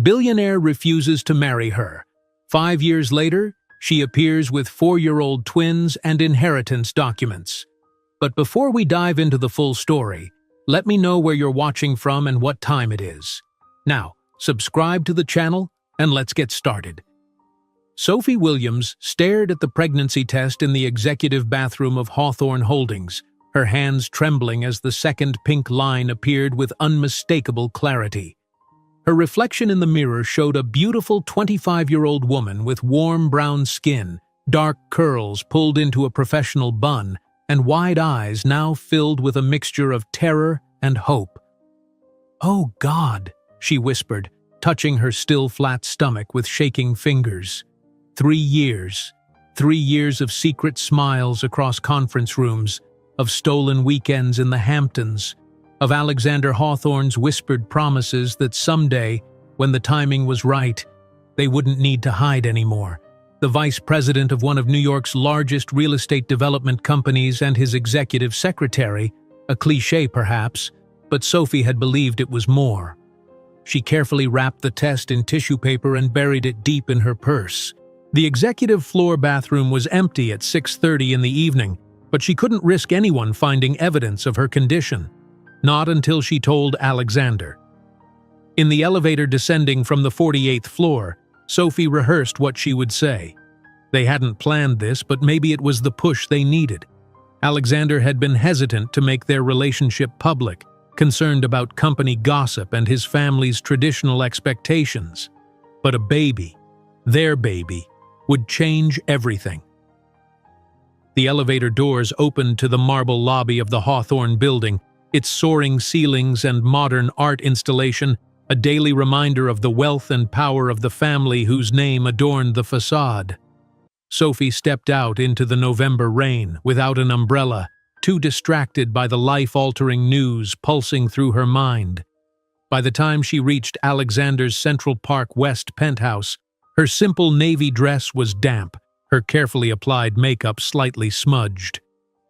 Billionaire refuses to marry her. 5 years later, she appears with 4-year-old twins and inheritance documents. But before we dive into the full story, let me know where you're watching from and what time it is. Now, subscribe to the channel and let's get started. Sophie Williams stared at the pregnancy test in the executive bathroom of Hawthorne Holdings, her hands trembling as the second pink line appeared with unmistakable clarity. Her reflection in the mirror showed a beautiful 25-year-old woman with warm brown skin, dark curls pulled into a professional bun, and wide eyes now filled with a mixture of terror and hope. "Oh God," she whispered, touching her still flat stomach with shaking fingers. 3 years. 3 years of secret smiles across conference rooms, of stolen weekends in the Hamptons, of Alexander Hawthorne's whispered promises that someday, when the timing was right, they wouldn't need to hide anymore. The vice president of one of New York's largest real estate development companies and his executive secretary, a cliché perhaps, but Sophie had believed it was more. She carefully wrapped the test in tissue paper and buried it deep in her purse. The executive floor bathroom was empty at 6:30 in the evening, but she couldn't risk anyone finding evidence of her condition. Not until she told Alexander. In the elevator descending from the 48th floor, Sophie rehearsed what she would say. They hadn't planned this, but maybe it was the push they needed. Alexander had been hesitant to make their relationship public, concerned about company gossip and his family's traditional expectations. But a baby, their baby, would change everything. The elevator doors opened to the marble lobby of the Hawthorne building, its soaring ceilings and modern art installation a daily reminder of the wealth and power of the family whose name adorned the facade. Sophie stepped out into the November rain without an umbrella, too distracted by the life-altering news pulsing through her mind. By the time she reached Alexander's Central Park West penthouse, her simple navy dress was damp, her carefully applied makeup slightly smudged.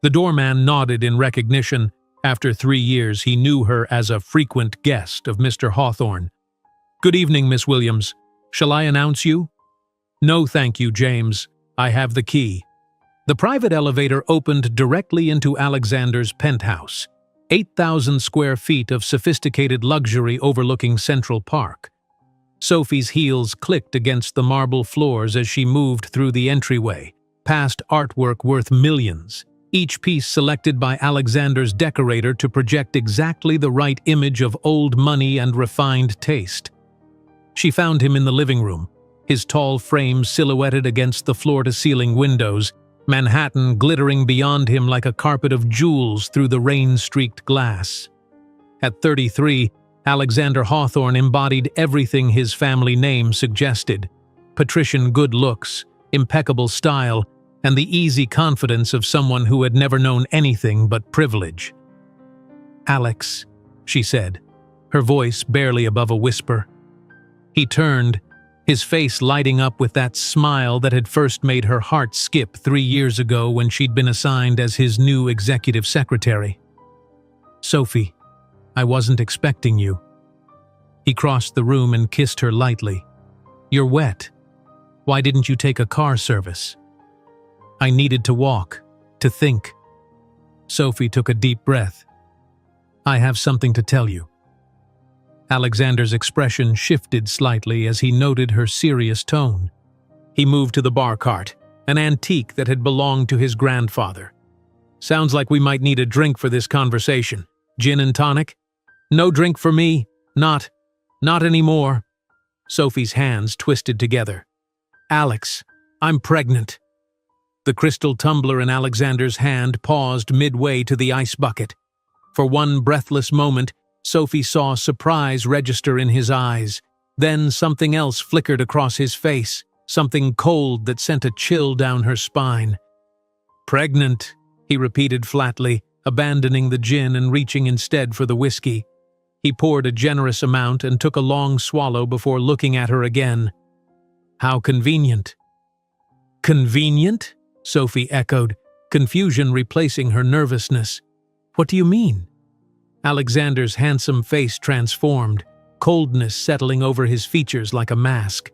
The doorman nodded in recognition. After 3 years, he knew her as a frequent guest of Mr. Hawthorne. "Good evening, Miss Williams. Shall I announce you?" "No, thank you, James. I have the key." The private elevator opened directly into Alexander's penthouse, 8,000 square feet of sophisticated luxury overlooking Central Park. Sophie's heels clicked against the marble floors as she moved through the entryway, past artwork worth millions, each piece selected by Alexander's decorator to project exactly the right image of old money and refined taste. She found him in the living room, his tall frame silhouetted against the floor-to-ceiling windows, Manhattan glittering beyond him like a carpet of jewels through the rain-streaked glass. At 33, Alexander Hawthorne embodied everything his family name suggested: patrician good looks, impeccable style, and the easy confidence of someone who had never known anything but privilege. "Alex," she said, her voice barely above a whisper. He turned, his face lighting up with that smile that had first made her heart skip 3 years ago when she'd been assigned as his new executive secretary. "Sophie, I wasn't expecting you." He crossed the room and kissed her lightly. "You're wet. Why didn't you take a car service?" "I needed to walk, to think." Sophie took a deep breath. "I have something to tell you." Alexander's expression shifted slightly as he noted her serious tone. He moved to the bar cart, an antique that had belonged to his grandfather. "Sounds like we might need a drink for this conversation. Gin and tonic?" "No drink for me. Not anymore." Sophie's hands twisted together. "Alex, I'm pregnant." The crystal tumbler in Alexander's hand paused midway to the ice bucket. For one breathless moment, Sophie saw surprise register in his eyes. Then something else flickered across his face, something cold that sent a chill down her spine. "Pregnant," he repeated flatly, abandoning the gin and reaching instead for the whiskey. He poured a generous amount and took a long swallow before looking at her again. "How convenient." "Convenient?" Sophie echoed, confusion replacing her nervousness. "What do you mean?" Alexander's handsome face transformed, coldness settling over his features like a mask.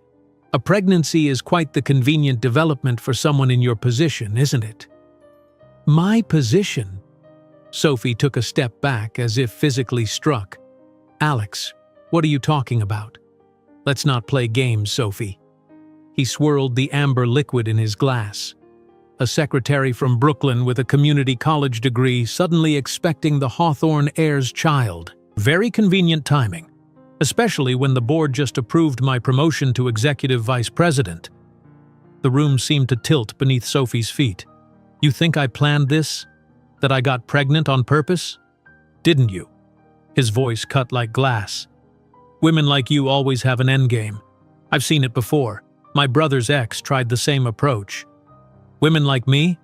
A pregnancy is quite the convenient development for someone in your position, isn't it? My position? Sophie took a step back as if physically struck. Alex, what are you talking about? Let's not play games, Sophie. He swirled the amber liquid in his glass. A secretary from Brooklyn with a community college degree suddenly expecting the Hawthorne heir's child. Very convenient timing, especially when the board just approved my promotion to executive vice president. The room seemed to tilt beneath Sophie's feet. You think I planned this? That I got pregnant on purpose? Didn't you? His voice cut like glass. Women like you always have an endgame. I've seen it before. My brother's ex tried the same approach. Women like me?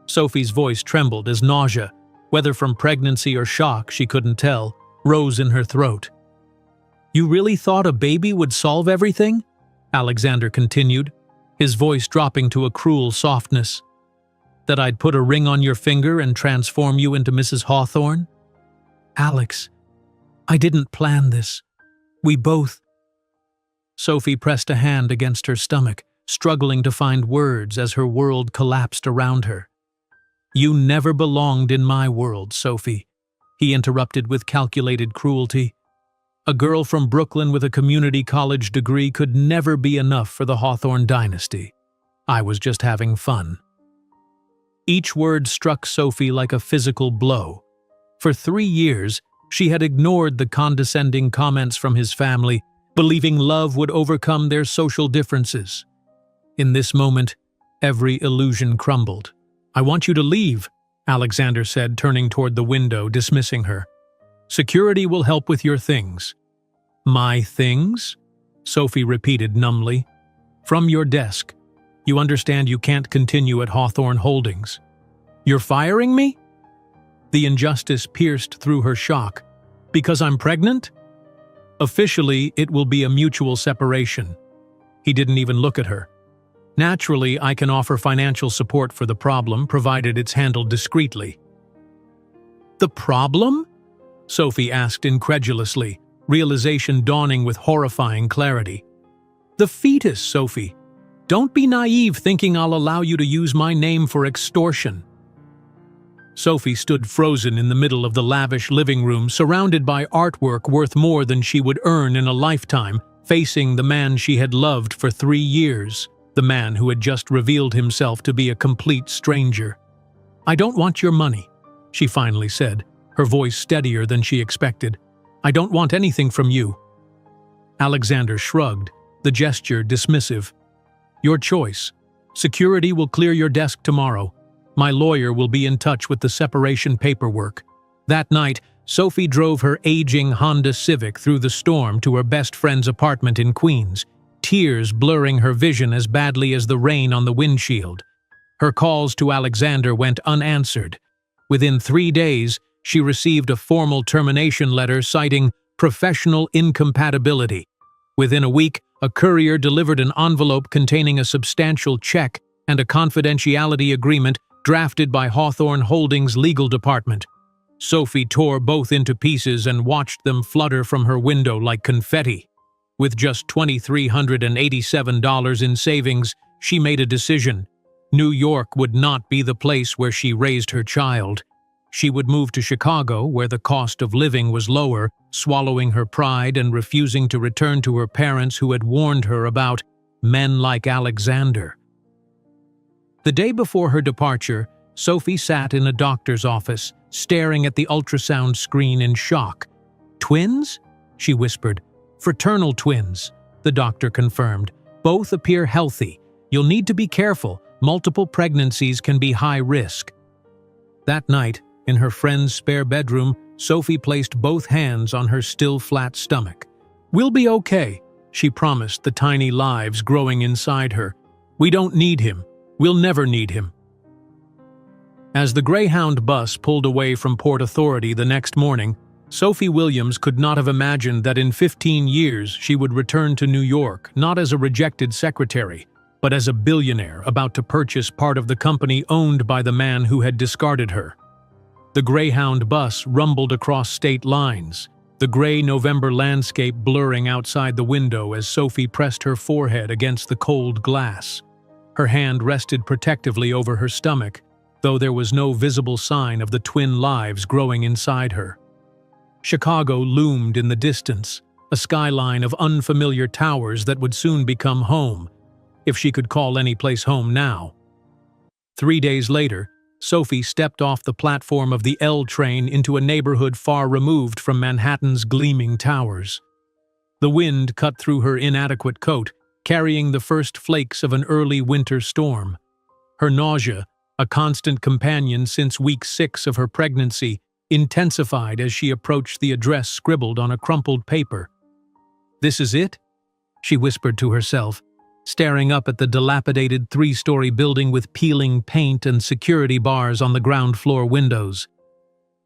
Sophie's voice trembled as nausea, whether from pregnancy or shock she couldn't tell, rose in her throat. You really thought a baby would solve everything? Alexander continued, his voice dropping to a cruel softness. That I'd put a ring on your finger and transform you into Mrs. Hawthorne? Alex, I didn't plan this. We both… Sophie pressed a hand against her stomach, struggling to find words as her world collapsed around her. You never belonged in my world, Sophie, he interrupted with calculated cruelty. A girl from Brooklyn with a community college degree could never be enough for the Hawthorne dynasty. I was just having fun. Each word struck Sophie like a physical blow. For 3 years, she had ignored the condescending comments from his family, believing love would overcome their social differences. In this moment, every illusion crumbled. I want you to leave, Alexander said, turning toward the window, dismissing her. Security will help with your things. My things? Sophie repeated numbly. From your desk. You understand you can't continue at Hawthorne Holdings. You're firing me? The injustice pierced through her shock. Because I'm pregnant? Officially, it will be a mutual separation. He didn't even look at her. Naturally, I can offer financial support for the problem, provided it's handled discreetly. The problem? Sophie asked incredulously, realization dawning with horrifying clarity. The fetus, Sophie. Don't be naive thinking I'll allow you to use my name for extortion. Sophie stood frozen in the middle of the lavish living room, surrounded by artwork worth more than she would earn in a lifetime, facing the man she had loved for 3 years, the man who had just revealed himself to be a complete stranger. I don't want your money, she finally said, her voice steadier than she expected. I don't want anything from you. Alexander shrugged, the gesture dismissive. Your choice. Security will clear your desk tomorrow. My lawyer will be in touch with the separation paperwork. That night, Sophie drove her aging Honda Civic through the storm to her best friend's apartment in Queens, tears blurring her vision as badly as the rain on the windshield. Her calls to Alexander went unanswered. Within 3 days, she received a formal termination letter citing professional incompatibility. Within a week, a courier delivered an envelope containing a substantial check and a confidentiality agreement drafted by Hawthorne Holdings' legal department. Sophie tore both into pieces and watched them flutter from her window like confetti. With just $2,387 in savings, she made a decision. New York would not be the place where she raised her child. She would move to Chicago, where the cost of living was lower, swallowing her pride and refusing to return to her parents who had warned her about men like Alexander. The day before her departure, Sophie sat in a doctor's office, staring at the ultrasound screen in shock. Twins? She whispered. Fraternal twins, the doctor confirmed. Both appear healthy. You'll need to be careful. Multiple pregnancies can be high risk. That night, in her friend's spare bedroom, Sophie placed both hands on her still flat stomach. We'll be okay, she promised, the tiny lives growing inside her. We don't need him. We'll never need him. As the Greyhound bus pulled away from Port Authority the next morning, Sophie Williams could not have imagined that in 15 years she would return to New York, not as a rejected secretary, but as a billionaire about to purchase part of the company owned by the man who had discarded her. The Greyhound bus rumbled across state lines, the gray November landscape blurring outside the window as Sophie pressed her forehead against the cold glass. Her hand rested protectively over her stomach, though there was no visible sign of the twin lives growing inside her. Chicago loomed in the distance, a skyline of unfamiliar towers that would soon become home, if she could call any place home now. 3 days later, Sophie stepped off the platform of the L train into a neighborhood far removed from Manhattan's gleaming towers. The wind cut through her inadequate coat, carrying the first flakes of an early winter storm. Her nausea, a constant companion since week 6 of her pregnancy, intensified as she approached the address scribbled on a crumpled paper. "This is it?" she whispered to herself, staring up at the dilapidated 3-story building with peeling paint and security bars on the ground floor windows.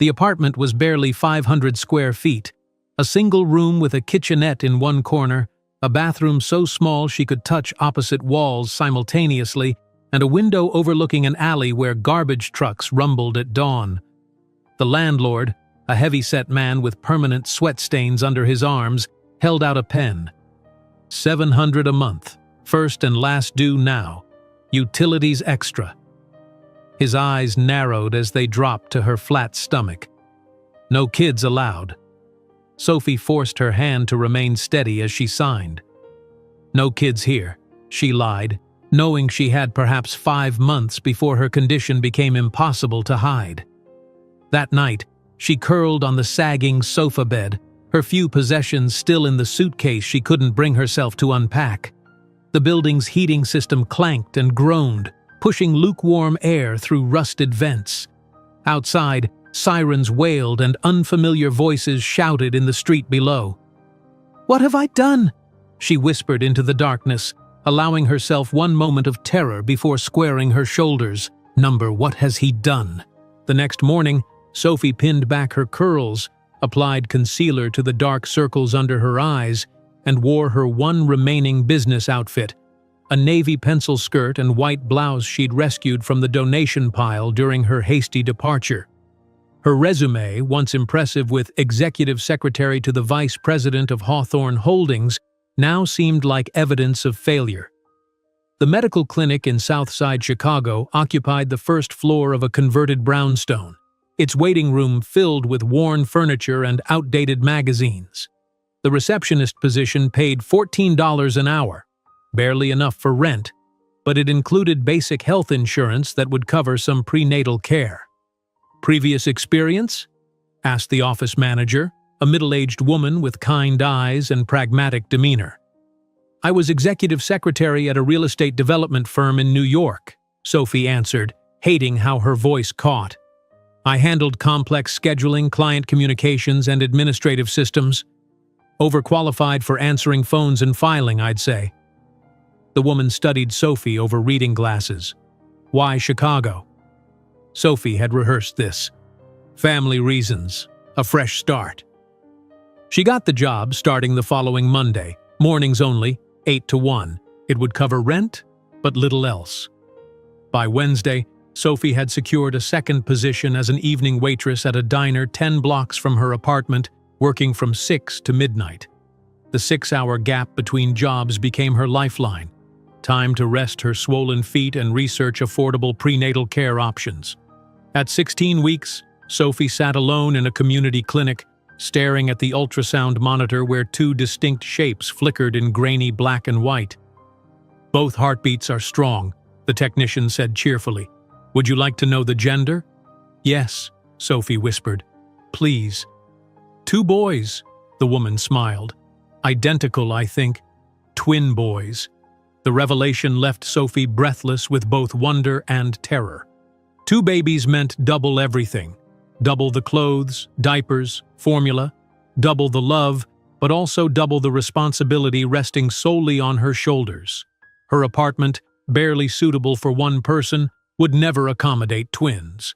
The apartment was barely 500 square feet, a single room with a kitchenette in one corner, a bathroom so small she could touch opposite walls simultaneously, and a window overlooking an alley where garbage trucks rumbled at dawn. The landlord, a heavy-set man with permanent sweat stains under his arms, held out a pen. $700 a month. First and last due now. Utilities extra. His eyes narrowed as they dropped to her flat stomach. No kids allowed. Sophie forced her hand to remain steady as she signed. No kids here, she lied, knowing she had perhaps 5 months before her condition became impossible to hide. That night, she curled on the sagging sofa bed, her few possessions still in the suitcase she couldn't bring herself to unpack. The building's heating system clanked and groaned, pushing lukewarm air through rusted vents. Outside, sirens wailed and unfamiliar voices shouted in the street below. "What have I done?" she whispered into the darkness, allowing herself one moment of terror before squaring her shoulders. What has he done? The next morning, Sophie pinned back her curls, applied concealer to the dark circles under her eyes, and wore her one remaining business outfit, a navy pencil skirt and white blouse she'd rescued from the donation pile during her hasty departure. Her resume, once impressive with executive secretary to the vice president of Hawthorne Holdings, now seemed like evidence of failure. The medical clinic in Southside Chicago occupied the first floor of a converted brownstone, its waiting room filled with worn furniture and outdated magazines. The receptionist position paid $14 an hour, barely enough for rent, but it included basic health insurance that would cover some prenatal care. "Previous experience?" asked the office manager, a middle-aged woman with kind eyes and pragmatic demeanor. "I was executive secretary at a real estate development firm in New York," Sophie answered, hating how her voice caught. "I handled complex scheduling, client communications, and administrative systems. Overqualified for answering phones and filing, I'd say." The woman studied Sophie over reading glasses. "Why Chicago?" Sophie had rehearsed this. Family reasons. A fresh start. She got the job starting the following Monday, mornings only, 8 to 1. It would cover rent, but little else. By Wednesday, Sophie had secured a second position as an evening waitress at a diner 10 blocks from her apartment, working from 6 to midnight. The 6-hour gap between jobs became her lifeline. Time to rest her swollen feet and research affordable prenatal care options. At 16 weeks, Sophie sat alone in a community clinic, staring at the ultrasound monitor where 2 distinct shapes flickered in grainy black and white. "Both heartbeats are strong," the technician said cheerfully. "Would you like to know the gender?" "Yes," Sophie whispered. "Please." "2 boys," the woman smiled. "Identical, I think. Twin boys." The revelation left Sophie breathless with both wonder and terror. 2 babies meant double everything. Double the clothes, diapers, formula, double the love, but also double the responsibility resting solely on her shoulders. Her apartment, barely suitable for one person, would never accommodate twins.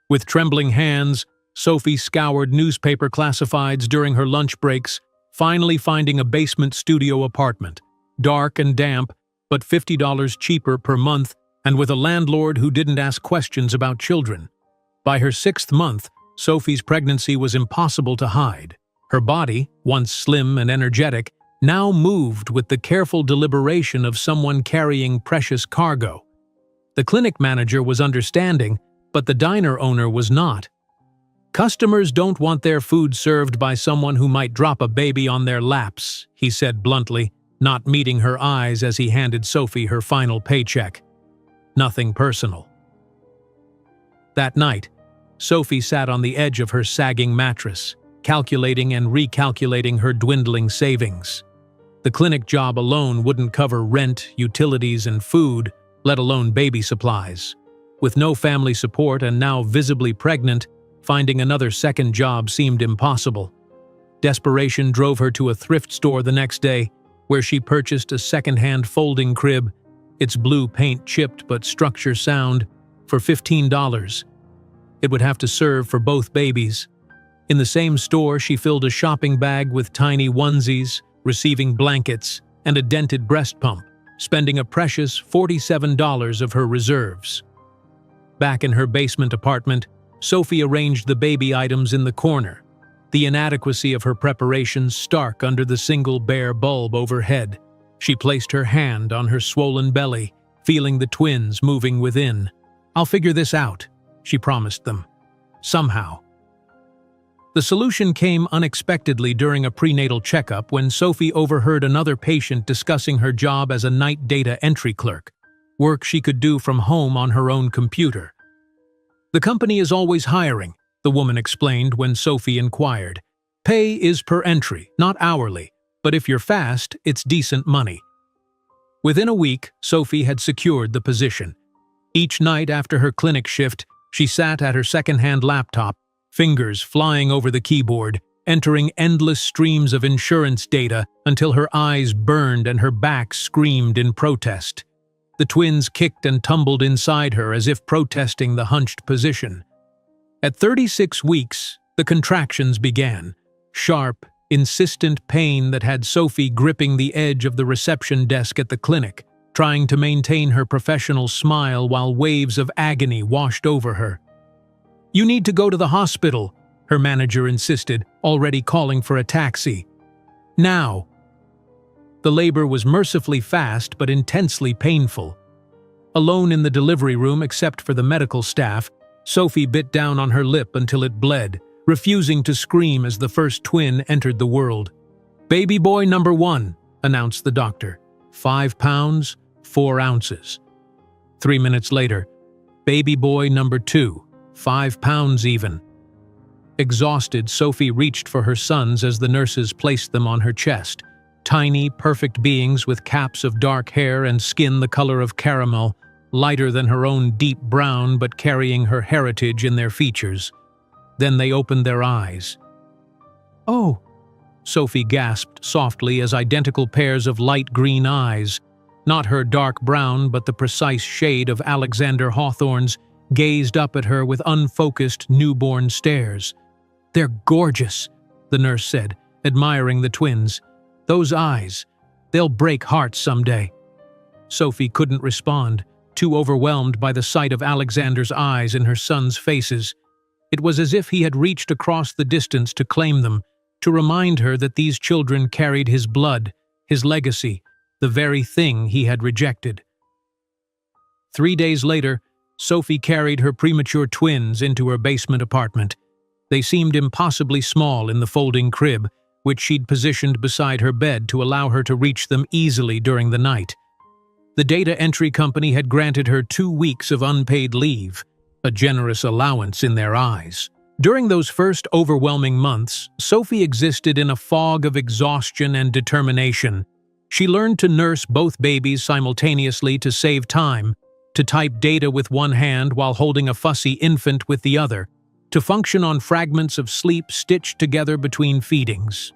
With trembling hands, Sophie scoured newspaper classifieds during her lunch breaks, finally finding a basement studio apartment, dark and damp, but $50 cheaper per month, and with a landlord who didn't ask questions about children. By her 6th month, Sophie's pregnancy was impossible to hide. Her body, once slim and energetic, now moved with the careful deliberation of someone carrying precious cargo. The clinic manager was understanding, but the diner owner was not. "Customers don't want their food served by someone who might drop a baby on their laps," he said bluntly, not meeting her eyes as he handed Sophie her final paycheck. Nothing personal. That night, Sophie sat on the edge of her sagging mattress, calculating and recalculating her dwindling savings. The clinic job alone wouldn't cover rent, utilities, and food, let alone baby supplies. With no family support and now visibly pregnant, finding another second job seemed impossible. Desperation drove her to a thrift store the next day, where she purchased a second-hand folding crib, its blue paint chipped but structure sound, for $15. It would have to serve for both babies. In the same store, she filled a shopping bag with tiny onesies, receiving blankets, and a dented breast pump, spending a precious $47 of her reserves. Back in her basement apartment, Sophie arranged the baby items in the corner, the inadequacy of her preparations stark under the single bare bulb overhead. She placed her hand on her swollen belly, feeling the twins moving within. "I'll figure this out," she promised them. Somehow. The solution came unexpectedly during a prenatal checkup when Sophie overheard another patient discussing her job as a night data entry clerk, work she could do from home on her own computer. "The company is always hiring," the woman explained when Sophie inquired. "Pay is per entry, not hourly, but if you're fast, it's decent money." Within a week, Sophie had secured the position. Each night after her clinic shift, she sat at her second-hand laptop, fingers flying over the keyboard, entering endless streams of insurance data until her eyes burned and her back screamed in protest. The twins kicked and tumbled inside her as if protesting the hunched position. At 36 weeks, the contractions began, sharp, insistent pain that had Sophie gripping the edge of the reception desk at the clinic, trying to maintain her professional smile while waves of agony washed over her. "You need to go to the hospital," her manager insisted, already calling for a taxi. "Now." The labor was mercifully fast but intensely painful. Alone in the delivery room except for the medical staff, Sophie bit down on her lip until it bled, refusing to scream as the first twin entered the world. "Baby boy number 1, announced the doctor. 5 pounds, 4 ounces. 3 minutes later, baby boy number 2, 5 pounds even. Exhausted, Sophie reached for her sons as the nurses placed them on her chest. Tiny, perfect beings with caps of dark hair and skin the color of caramel, lighter than her own deep brown but carrying her heritage in their features. Then they opened their eyes. "Oh," Sophie gasped softly as identical pairs of light green eyes, not her dark brown but the precise shade of Alexander Hawthorne's, gazed up at her with unfocused newborn stares. "They're gorgeous," the nurse said, admiring the twins. "Those eyes, they'll break hearts someday." Sophie couldn't respond, too overwhelmed by the sight of Alexander's eyes in her sons' faces. It was as if he had reached across the distance to claim them, to remind her that these children carried his blood, his legacy, the very thing he had rejected. 3 days later, Sophie carried her premature twins into her basement apartment. They seemed impossibly small in the folding crib, which she'd positioned beside her bed to allow her to reach them easily during the night. The data entry company had granted her 2 weeks of unpaid leave, a generous allowance in their eyes. During those first overwhelming months, Sophie existed in a fog of exhaustion and determination. She learned to nurse both babies simultaneously to save time, to type data with one hand while holding a fussy infant with the other, to function on fragments of sleep stitched together between feedings.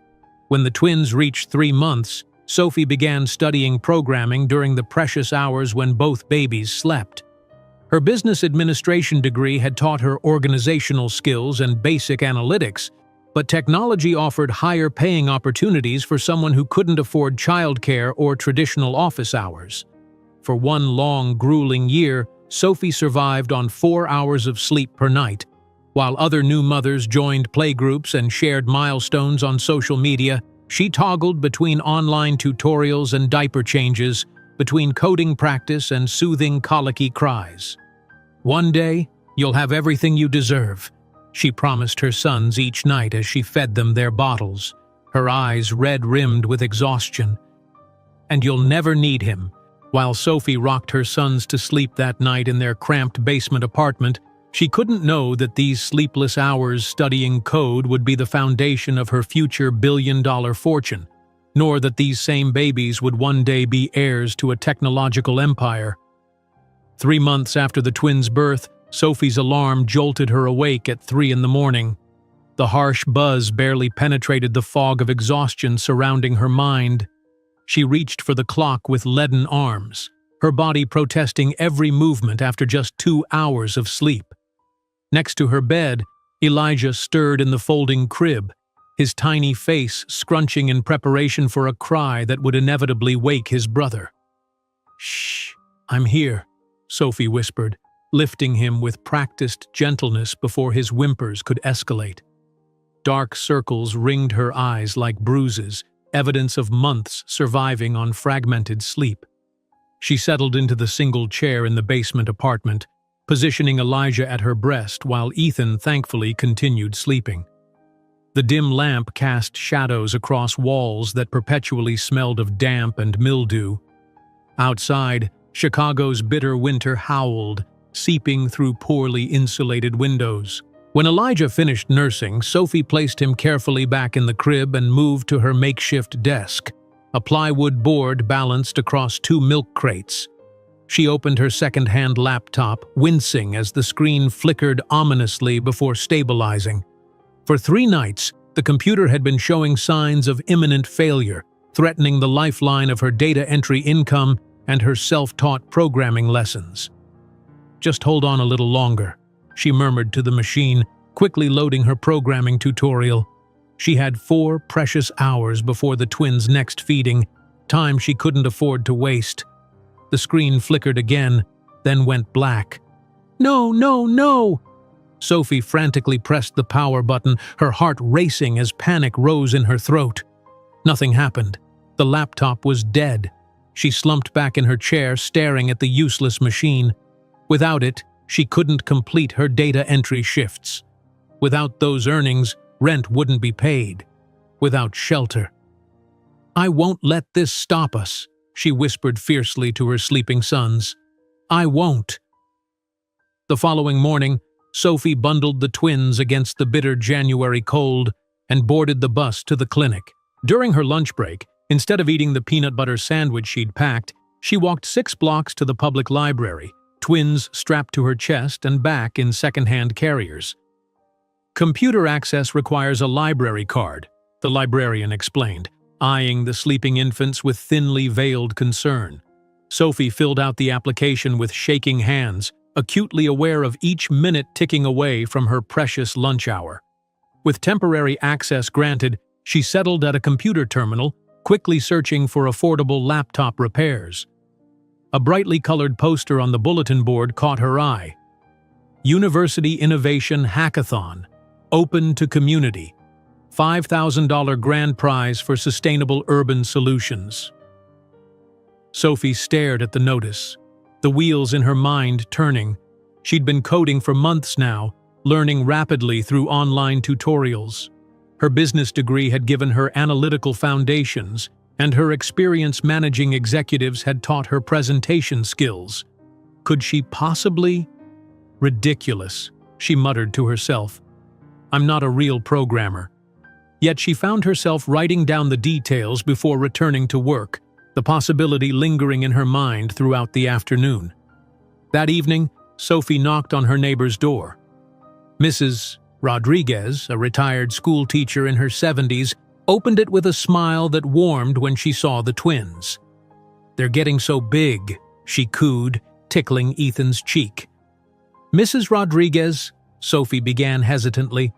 When the twins reached 3 months, Sophie began studying programming during the precious hours when both babies slept. Her business administration degree had taught her organizational skills and basic analytics, but technology offered higher-paying opportunities for someone who couldn't afford childcare or traditional office hours. For one long, grueling year, Sophie survived on 4 hours of sleep per night, While other new mothers joined playgroups and shared milestones on social media, she toggled between online tutorials and diaper changes, between coding practice and soothing colicky cries. "One day, you'll have everything you deserve," she promised her sons each night as she fed them their bottles, her eyes red-rimmed with exhaustion. "And you'll never need him." While Sophie rocked her sons to sleep that night in their cramped basement apartment, she couldn't know that these sleepless hours studying code would be the foundation of her future billion-dollar fortune, nor that these same babies would one day be heirs to a technological empire. 3 months after the twins' birth, Sophie's alarm jolted her awake at 3 in the morning. The harsh buzz barely penetrated the fog of exhaustion surrounding her mind. She reached for the clock with leaden arms, her body protesting every movement after just 2 hours of sleep. Next to her bed, Elijah stirred in the folding crib, his tiny face scrunching in preparation for a cry that would inevitably wake his brother. "Shh, I'm here," Sophie whispered, lifting him with practiced gentleness before his whimpers could escalate. Dark circles ringed her eyes like bruises, evidence of months surviving on fragmented sleep. She settled into the single chair in the basement apartment, positioning Elijah at her breast while Ethan thankfully continued sleeping. The dim lamp cast shadows across walls that perpetually smelled of damp and mildew. Outside, Chicago's bitter winter howled, seeping through poorly insulated windows. When Elijah finished nursing, Sophie placed him carefully back in the crib and moved to her makeshift desk, a plywood board balanced across 2 milk crates. She opened her second-hand laptop, wincing as the screen flickered ominously before stabilizing. For 3 nights, the computer had been showing signs of imminent failure, threatening the lifeline of her data entry income and her self-taught programming lessons. "Just hold on a little longer," she murmured to the machine, quickly loading her programming tutorial. She had 4 precious hours before the twins' next feeding, time she couldn't afford to waste. The screen flickered again, then went black. "No, no, no!" Sophie frantically pressed the power button, her heart racing as panic rose in her throat. Nothing happened. The laptop was dead. She slumped back in her chair, staring at the useless machine. Without it, she couldn't complete her data entry shifts. Without those earnings, rent wouldn't be paid. Without shelter. "I won't let this stop us," she whispered fiercely to her sleeping sons. "I won't." The following morning, Sophie bundled the twins against the bitter January cold and boarded the bus to the clinic. During her lunch break, instead of eating the peanut butter sandwich she'd packed, she walked 6 blocks to the public library, twins strapped to her chest and back in second-hand carriers. "Computer access requires a library card," the librarian explained, eyeing the sleeping infants with thinly veiled concern. Sophie filled out the application with shaking hands, acutely aware of each minute ticking away from her precious lunch hour. With temporary access granted, she settled at a computer terminal, quickly searching for affordable laptop repairs. A brightly colored poster on the bulletin board caught her eye. University Innovation Hackathon. Open to community. $5,000 grand prize for sustainable urban solutions. Sophie stared at the notice, the wheels in her mind turning. She'd been coding for months now, learning rapidly through online tutorials. Her business degree had given her analytical foundations, and her experience managing executives had taught her presentation skills. Could she possibly? Ridiculous, she muttered to herself. I'm not a real programmer. Yet she found herself writing down the details before returning to work, the possibility lingering in her mind throughout the afternoon. That evening, Sophie knocked on her neighbor's door. Mrs. Rodriguez, a retired school teacher in her 70s, opened it with a smile that warmed when she saw the twins. They're getting so big, she cooed, tickling Ethan's cheek. Mrs. Rodriguez, Sophie began hesitantly,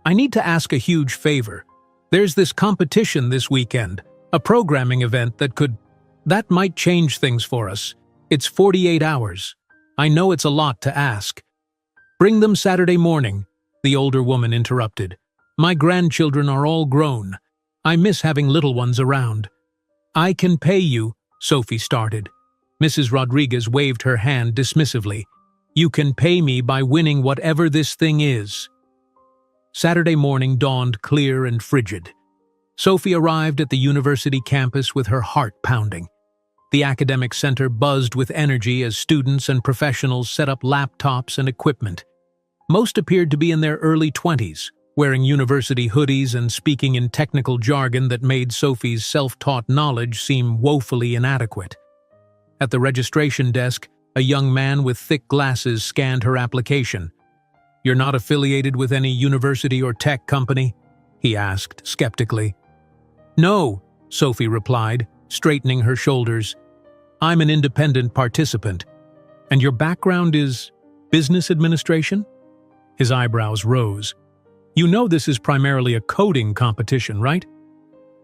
I need to ask a huge favor. There's this competition this weekend, a programming event that might change things for us. It's 48 hours. I know it's a lot to ask. Bring them Saturday morning. The older woman interrupted. My grandchildren are all grown. I miss having little ones around. I can pay you, Sophie started. Mrs. Rodriguez waved her hand dismissively. You can pay me by winning whatever this thing is. Saturday morning dawned clear and frigid. Sophie arrived at the university campus with her heart pounding. The academic center buzzed with energy as students and professionals set up laptops and equipment. Most appeared to be in their early 20s, wearing university hoodies and speaking in technical jargon that made Sophie's self-taught knowledge seem woefully inadequate. At the registration desk, a young man with thick glasses scanned her application. You're not affiliated with any university or tech company? He asked skeptically. No, Sophie replied, straightening her shoulders. I'm an independent participant. And your background is business administration? His eyebrows rose. You know this is primarily a coding competition, right?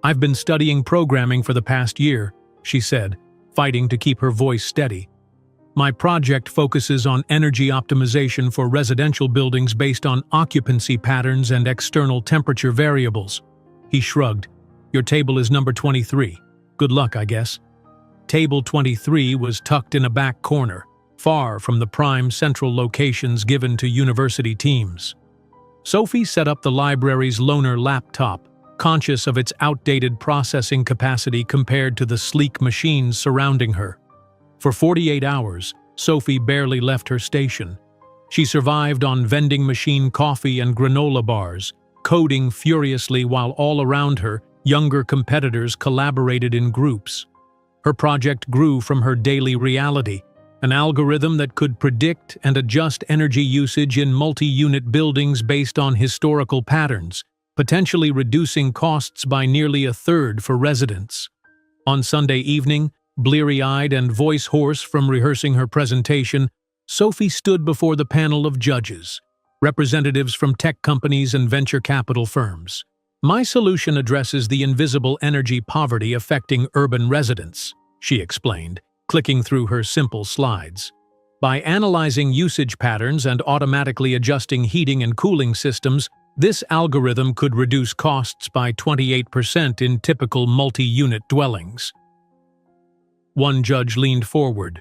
I've been studying programming for the past year, she said, fighting to keep her voice steady. My project focuses on energy optimization for residential buildings based on occupancy patterns and external temperature variables. He shrugged. Your table is number 23. Good luck, I guess. Table 23 was tucked in a back corner, far from the prime central locations given to university teams. Sophie set up the library's loaner laptop, conscious of its outdated processing capacity compared to the sleek machines surrounding her. For 48 hours, Sophie barely left her station. She survived on vending machine coffee and granola bars, coding furiously while all around her, younger competitors collaborated in groups. Her project grew from her daily reality, an algorithm that could predict and adjust energy usage in multi-unit buildings based on historical patterns, potentially reducing costs by nearly a third for residents. On Sunday evening, bleary-eyed and voice hoarse from rehearsing her presentation, Sophie stood before the panel of judges, representatives from tech companies and venture capital firms. My solution addresses the invisible energy poverty affecting urban residents, she explained, clicking through her simple slides. By analyzing usage patterns and automatically adjusting heating and cooling systems, this algorithm could reduce costs by 28% in typical multi-unit dwellings. One judge leaned forward.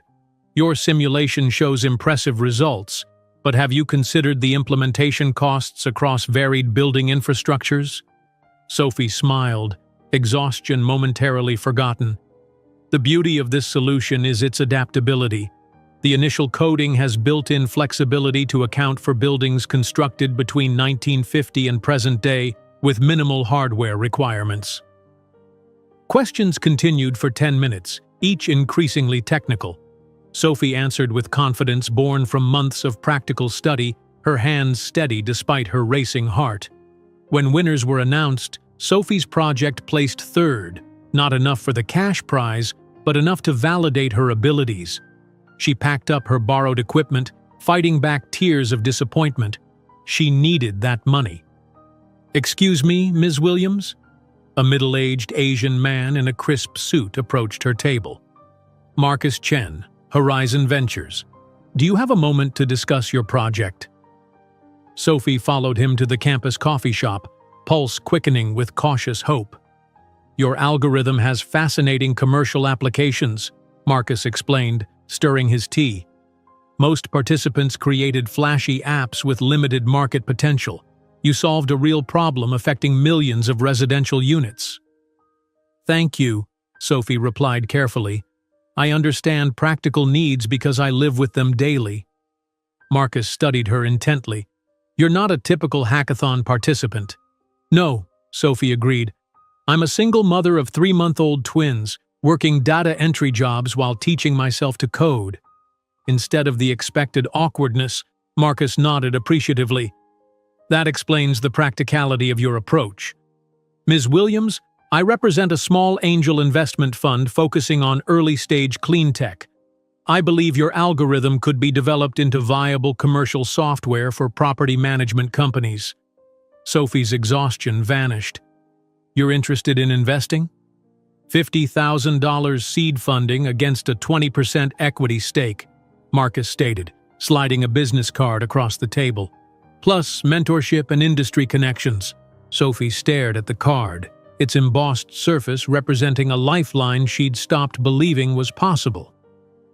Your simulation shows impressive results, but have you considered the implementation costs across varied building infrastructures? Sophie smiled, exhaustion momentarily forgotten. The beauty of this solution is its adaptability. The initial coding has built-in flexibility to account for buildings constructed between 1950 and present day, with minimal hardware requirements. Questions continued for 10 minutes, each increasingly technical. Sophie answered with confidence born from months of practical study, her hands steady despite her racing heart. When winners were announced, Sophie's project placed third, not enough for the cash prize, but enough to validate her abilities. She packed up her borrowed equipment, fighting back tears of disappointment. She needed that money. Excuse me, Ms. Williams? A middle-aged Asian man in a crisp suit approached her table. Marcus Chen, Horizon Ventures. Do you have a moment to discuss your project? Sophie followed him to the campus coffee shop, pulse quickening with cautious hope. Your algorithm has fascinating commercial applications, Marcus explained, stirring his tea. Most participants created flashy apps with limited market potential. You solved a real problem affecting millions of residential units. Thank you, Sophie replied carefully. I understand practical needs because I live with them daily. Marcus studied her intently. You're not a typical hackathon participant. No, Sophie agreed. I'm a single mother of 3-month-old twins, working data entry jobs while teaching myself to code. Instead of the expected awkwardness, Marcus nodded appreciatively. That explains the practicality of your approach. Ms. Williams, I represent a small angel investment fund focusing on early-stage clean tech. I believe your algorithm could be developed into viable commercial software for property management companies. Sophie's exhaustion vanished. You're interested in investing? $50,000 seed funding against a 20% equity stake, Marcus stated, sliding a business card across the table. plus mentorship and industry connections. Sophie stared at the card, its embossed surface representing a lifeline she'd stopped believing was possible.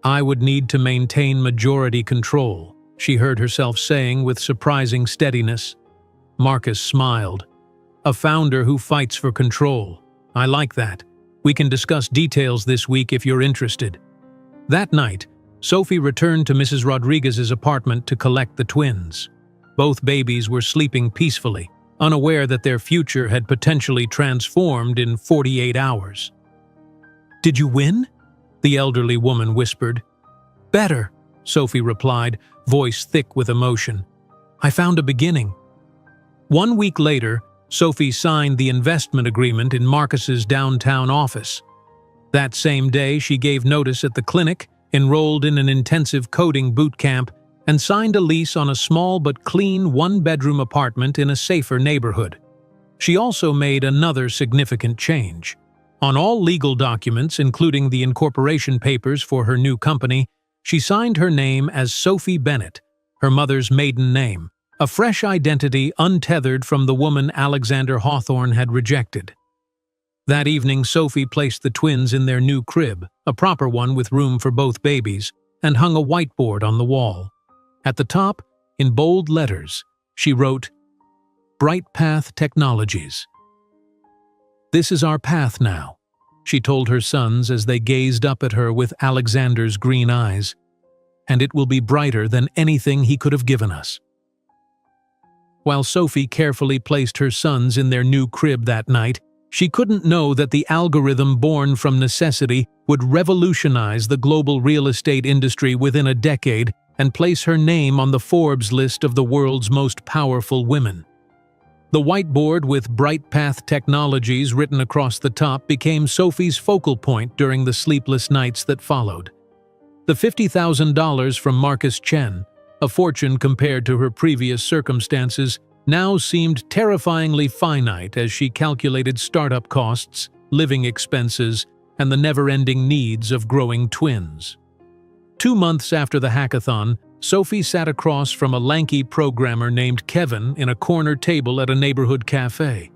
I would need to maintain majority control, she heard herself saying with surprising steadiness. Marcus smiled. A founder who fights for control. I like that. We can discuss details this week if you're interested. That night, Sophie returned to Mrs. Rodriguez's apartment to collect the twins. Both babies were sleeping peacefully, unaware that their future had potentially transformed in 48 hours. "Did you win?" the elderly woman whispered. "Better," Sophie replied, voice thick with emotion. "I found a beginning." 1 week later, Sophie signed the investment agreement in Marcus's downtown office. That same day, she gave notice at the clinic, enrolled in an intensive coding boot camp, and signed a lease on a small but clean one-bedroom apartment in a safer neighborhood. She also made another significant change. On all legal documents, including the incorporation papers for her new company, she signed her name as Sophie Bennett, her mother's maiden name, a fresh identity untethered from the woman Alexander Hawthorne had rejected. That evening, Sophie placed the twins in their new crib, a proper one with room for both babies, and hung a whiteboard on the wall. At the top, in bold letters, she wrote, "Bright Path Technologies." "This is our path now," she told her sons as they gazed up at her with Alexander's green eyes, "and it will be brighter than anything he could have given us." While Sophie carefully placed her sons in their new crib that night, she couldn't know that the algorithm born from necessity would revolutionize the global real estate industry within a decade and place her name on the Forbes list of the world's most powerful women. The whiteboard with Bright Path Technologies written across the top became Sophie's focal point during the sleepless nights that followed. The $50,000 from Marcus Chen, a fortune compared to her previous circumstances, now seemed terrifyingly finite as she calculated startup costs, living expenses, and the never-ending needs of growing twins. 2 months after the hackathon, Sophie sat across from a lanky programmer named Kevin in a corner table at a neighborhood cafe.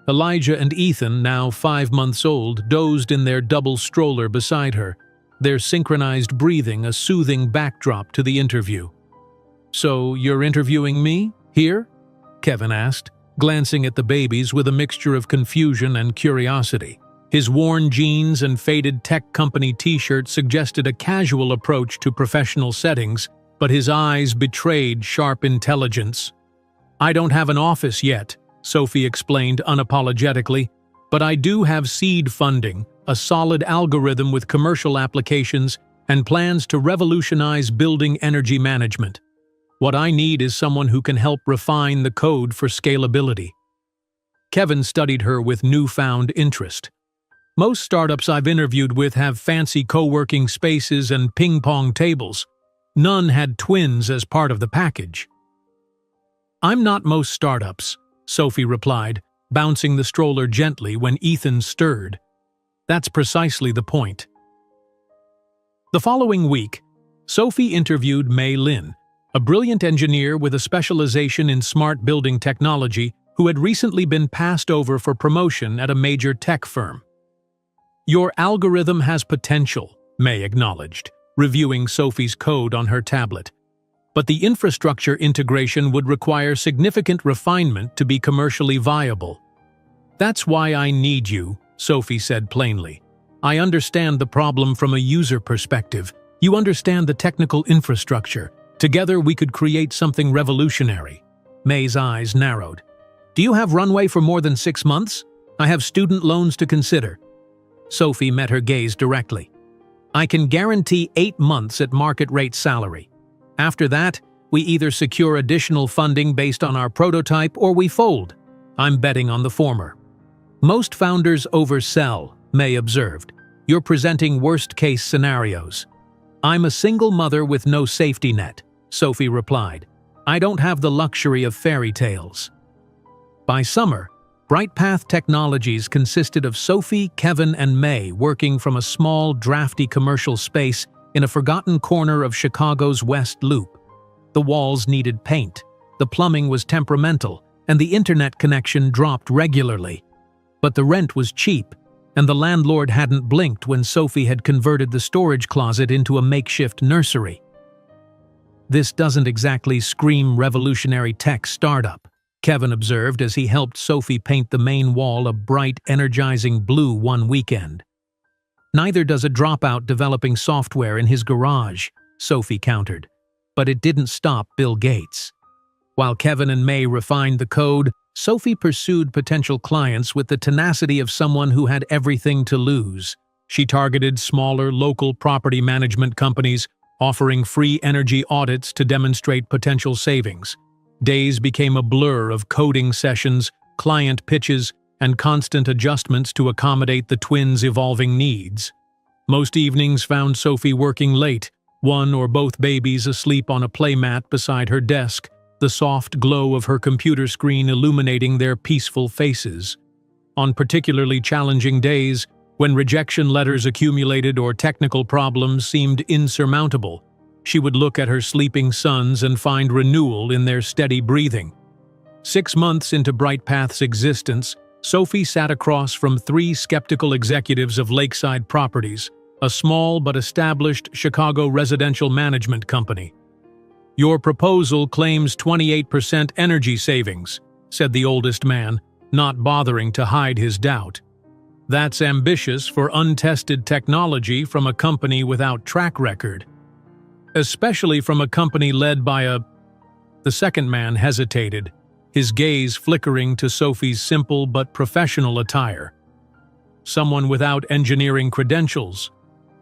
Elijah and Ethan, now 5 months old, dozed in their double stroller beside her, their synchronized breathing a soothing backdrop to the interview. "So, you're interviewing me, here?" Kevin asked, glancing at the babies with a mixture of confusion and curiosity. His worn jeans and faded tech company t-shirt suggested a casual approach to professional settings, but his eyes betrayed sharp intelligence. "I don't have an office yet," Sophie explained unapologetically, "but I do have seed funding, a solid algorithm with commercial applications, and plans to revolutionize building energy management. What I need is someone who can help refine the code for scalability." Kevin studied her with newfound interest. "Most startups I've interviewed with have fancy co-working spaces and ping-pong tables. None had twins as part of the package." "I'm not most startups," Sophie replied, bouncing the stroller gently when Ethan stirred. "That's precisely the point." The following week, Sophie interviewed Mei Lin, a brilliant engineer with a specialization in smart building technology who had recently been passed over for promotion at a major tech firm. "Your algorithm has potential," Mei acknowledged, reviewing Sophie's code on her tablet. "But the infrastructure integration would require significant refinement to be commercially viable." "That's why I need you," Sophie said plainly. "I understand the problem from a user perspective. You understand the technical infrastructure. Together we could create something revolutionary." Mei's eyes narrowed. "Do you have runway for more than 6 months? I have student loans to consider." Sophie met her gaze directly. "I can guarantee 8 months at market rate salary. After that, we either secure additional funding based on our prototype or we fold. I'm betting on the former." "Most founders oversell," Mei observed. "You're presenting worst-case scenarios." "I'm a single mother with no safety net," Sophie replied. "I don't have the luxury of fairy tales." By summer, Bright Path Technologies consisted of Sophie, Kevin, and Mei working from a small, drafty commercial space in a forgotten corner of Chicago's West Loop. The walls needed paint, The plumbing was temperamental, and the internet connection dropped regularly. But the rent was cheap, and the landlord hadn't blinked when Sophie had converted the storage closet into a makeshift nursery. "This doesn't exactly scream revolutionary tech startup," Kevin observed as he helped Sophie paint the main wall a bright, energizing blue one weekend. "Neither does a dropout developing software in his garage," Sophie countered. But it didn't stop Bill Gates. While Kevin and May refined the code, Sophie pursued potential clients with the tenacity of someone who had everything to lose. She targeted smaller, local property management companies, offering free energy audits to demonstrate potential savings. Days became a blur of coding sessions, client pitches, and constant adjustments to accommodate the twins' evolving needs. Most evenings found Sophie working late, one or both babies asleep on a playmat beside her desk, the soft glow of her computer screen illuminating their peaceful faces. On particularly challenging days, when rejection letters accumulated or technical problems seemed insurmountable, she would look at her sleeping sons and find renewal in their steady breathing. 6 months into BrightPath's existence, Sophie sat across from 3 skeptical executives of Lakeside Properties, a small but established Chicago residential management company. "Your proposal claims 28% energy savings," said the oldest man, not bothering to hide his doubt. "That's ambitious for untested technology from a company without track record. Especially from a company led by a—" The second man hesitated, his gaze flickering to Sophie's simple but professional attire. "Someone without engineering credentials."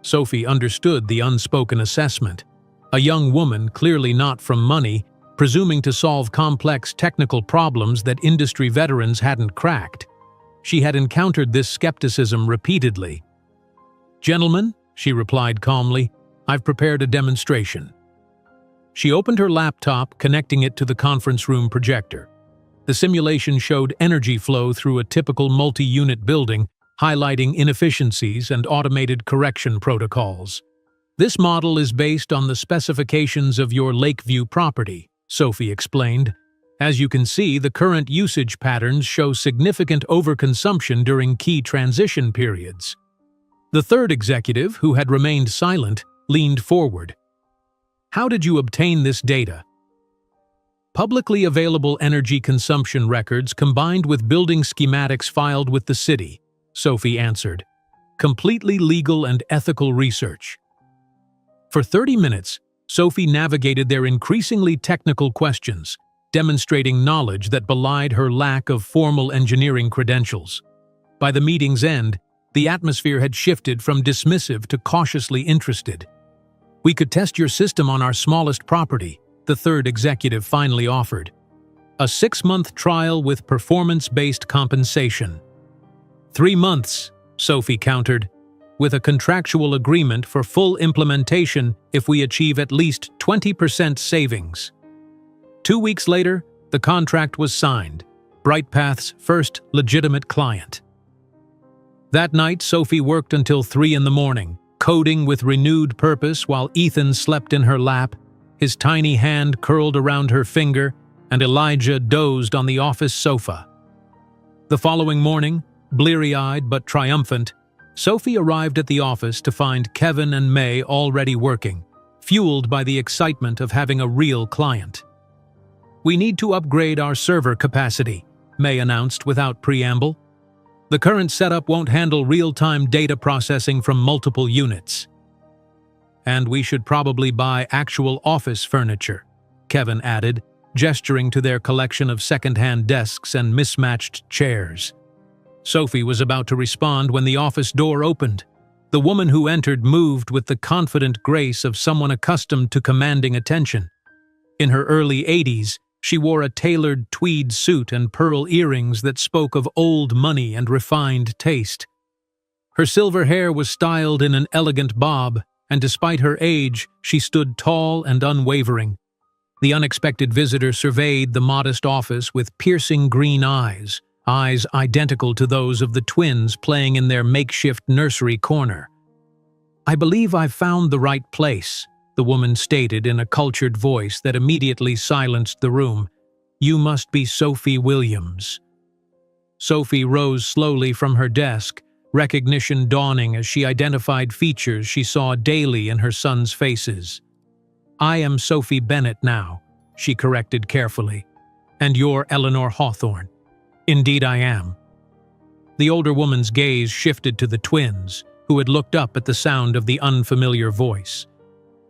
Sophie understood the unspoken assessment. A young woman, clearly not from money, presuming to solve complex technical problems that industry veterans hadn't cracked. She had encountered this skepticism repeatedly. "Gentlemen," she replied calmly, "I've prepared a demonstration." She opened her laptop, connecting it to the conference room projector. The simulation showed energy flow through a typical multi-unit building, highlighting inefficiencies and automated correction protocols. "This model is based on the specifications of your Lakeview property," Sophie explained. "As you can see, the current usage patterns show significant overconsumption during key transition periods." The third executive, who had remained silent, leaned forward. "How did you obtain this data?" "Publicly available energy consumption records combined with building schematics filed with the city," Sophie answered. "Completely legal and ethical research." For 30 minutes, Sophie navigated their increasingly technical questions, demonstrating knowledge that belied her lack of formal engineering credentials. By the meeting's end, the atmosphere had shifted from dismissive to cautiously interested. "We could test your system on our smallest property," the third executive finally offered. "A 6-month trial with performance-based compensation." 3 months, Sophie countered, "with a contractual agreement for full implementation if we achieve at least 20% savings." 2 weeks later, the contract was signed, BrightPath's first legitimate client. That night, Sophie worked until 3 in the morning, coding with renewed purpose while Ethan slept in her lap, his tiny hand curled around her finger, and Elijah dozed on the office sofa. The following morning, bleary-eyed but triumphant, Sophie arrived at the office to find Kevin and May already working, fueled by the excitement of having a real client. "We need to upgrade our server capacity," May announced without preamble. "The current setup won't handle real-time data processing from multiple units." "And we should probably buy actual office furniture," Kevin added, gesturing to their collection of second-hand desks and mismatched chairs. Sophie was about to respond when the office door opened. The woman who entered moved with the confident grace of someone accustomed to commanding attention. In her early 80s, she wore a tailored tweed suit and pearl earrings that spoke of old money and refined taste. Her silver hair was styled in an elegant bob, and despite her age, she stood tall and unwavering. The unexpected visitor surveyed the modest office with piercing green eyes identical to those of the twins playing in their makeshift nursery corner. "I believe I've found the right place," the woman stated in a cultured voice that immediately silenced the room, "You must be Sophie Williams." Sophie rose slowly from her desk, recognition dawning as she identified features she saw daily in her son's faces. "I am Sophie Bennett now," she corrected carefully. "And you're Eleanor Hawthorne." "Indeed I am." The older woman's gaze shifted to the twins, who had looked up at the sound of the unfamiliar voice.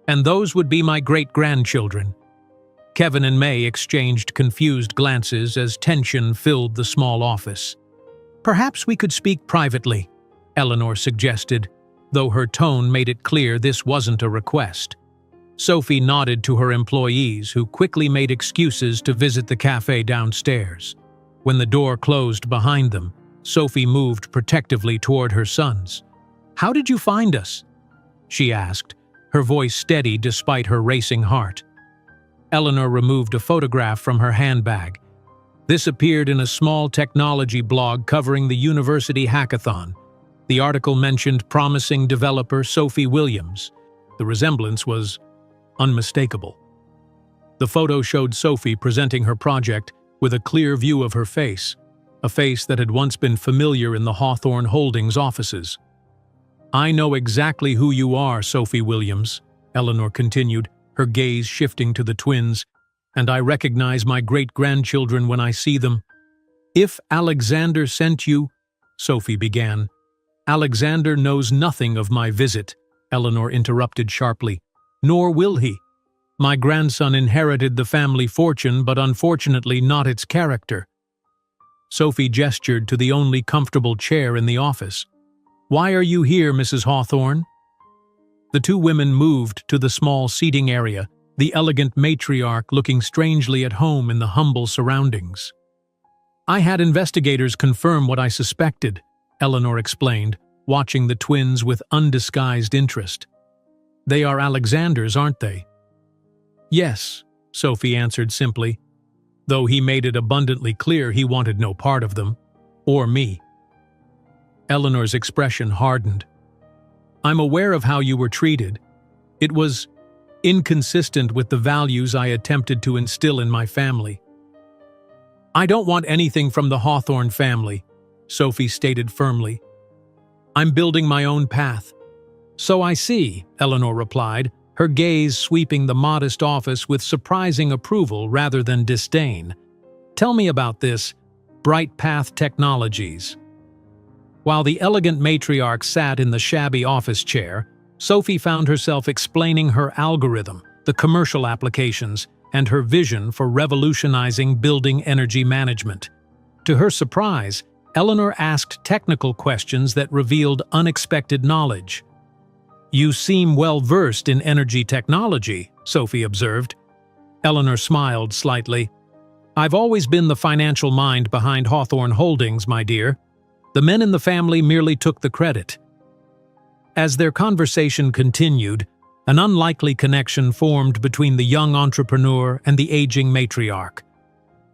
"And those would be my great-grandchildren." Kevin and May exchanged confused glances as tension filled the small office. "Perhaps we could speak privately," Eleanor suggested, though her tone made it clear this wasn't a request. Sophie nodded to her employees, who quickly made excuses to visit the cafe downstairs. When the door closed behind them, Sophie moved protectively toward her sons. "How did you find us?" she asked, her voice steady despite her racing heart. Eleanor removed a photograph from her handbag. This appeared in a small technology blog covering the university hackathon. The article mentioned promising developer Sophie Williams. The resemblance was unmistakable. The photo showed Sophie presenting her project with a clear view of her face, a face that had once been familiar in the Hawthorne Holdings offices. "I know exactly who you are, Sophie Williams," Eleanor continued, her gaze shifting to the twins, "and I recognize my great-grandchildren when I see them." "If Alexander sent you," Sophie began. "Alexander knows nothing of my visit," Eleanor interrupted sharply. "Nor will he. My grandson inherited the family fortune, but unfortunately not its character." Sophie gestured to the only comfortable chair in the office. "Why are you here, Mrs. Hawthorne?" The two women moved to the small seating area, the elegant matriarch looking strangely at home in the humble surroundings. "I had investigators confirm what I suspected," Eleanor explained, watching the twins with undisguised interest. "They are Alexander's, aren't they?" "Yes," Sophie answered simply, though he made it abundantly clear he wanted no part of them, or me. Eleanor's expression hardened. "I'm aware of how you were treated. It was inconsistent with the values I attempted to instill in my family." "I don't want anything from the Hawthorne family," Sophie stated firmly. "I'm building my own path." "So I see," Eleanor replied, her gaze sweeping the modest office with surprising approval rather than disdain. "Tell me about this Bright Path Technologies." While the elegant matriarch sat in the shabby office chair, Sophie found herself explaining her algorithm, the commercial applications, and her vision for revolutionizing building energy management. To her surprise, Eleanor asked technical questions that revealed unexpected knowledge. "You seem well-versed in energy technology," Sophie observed. Eleanor smiled slightly. "I've always been the financial mind behind Hawthorne Holdings, my dear. The men in the family merely took the credit." As their conversation continued, an unlikely connection formed between the young entrepreneur and the aging matriarch.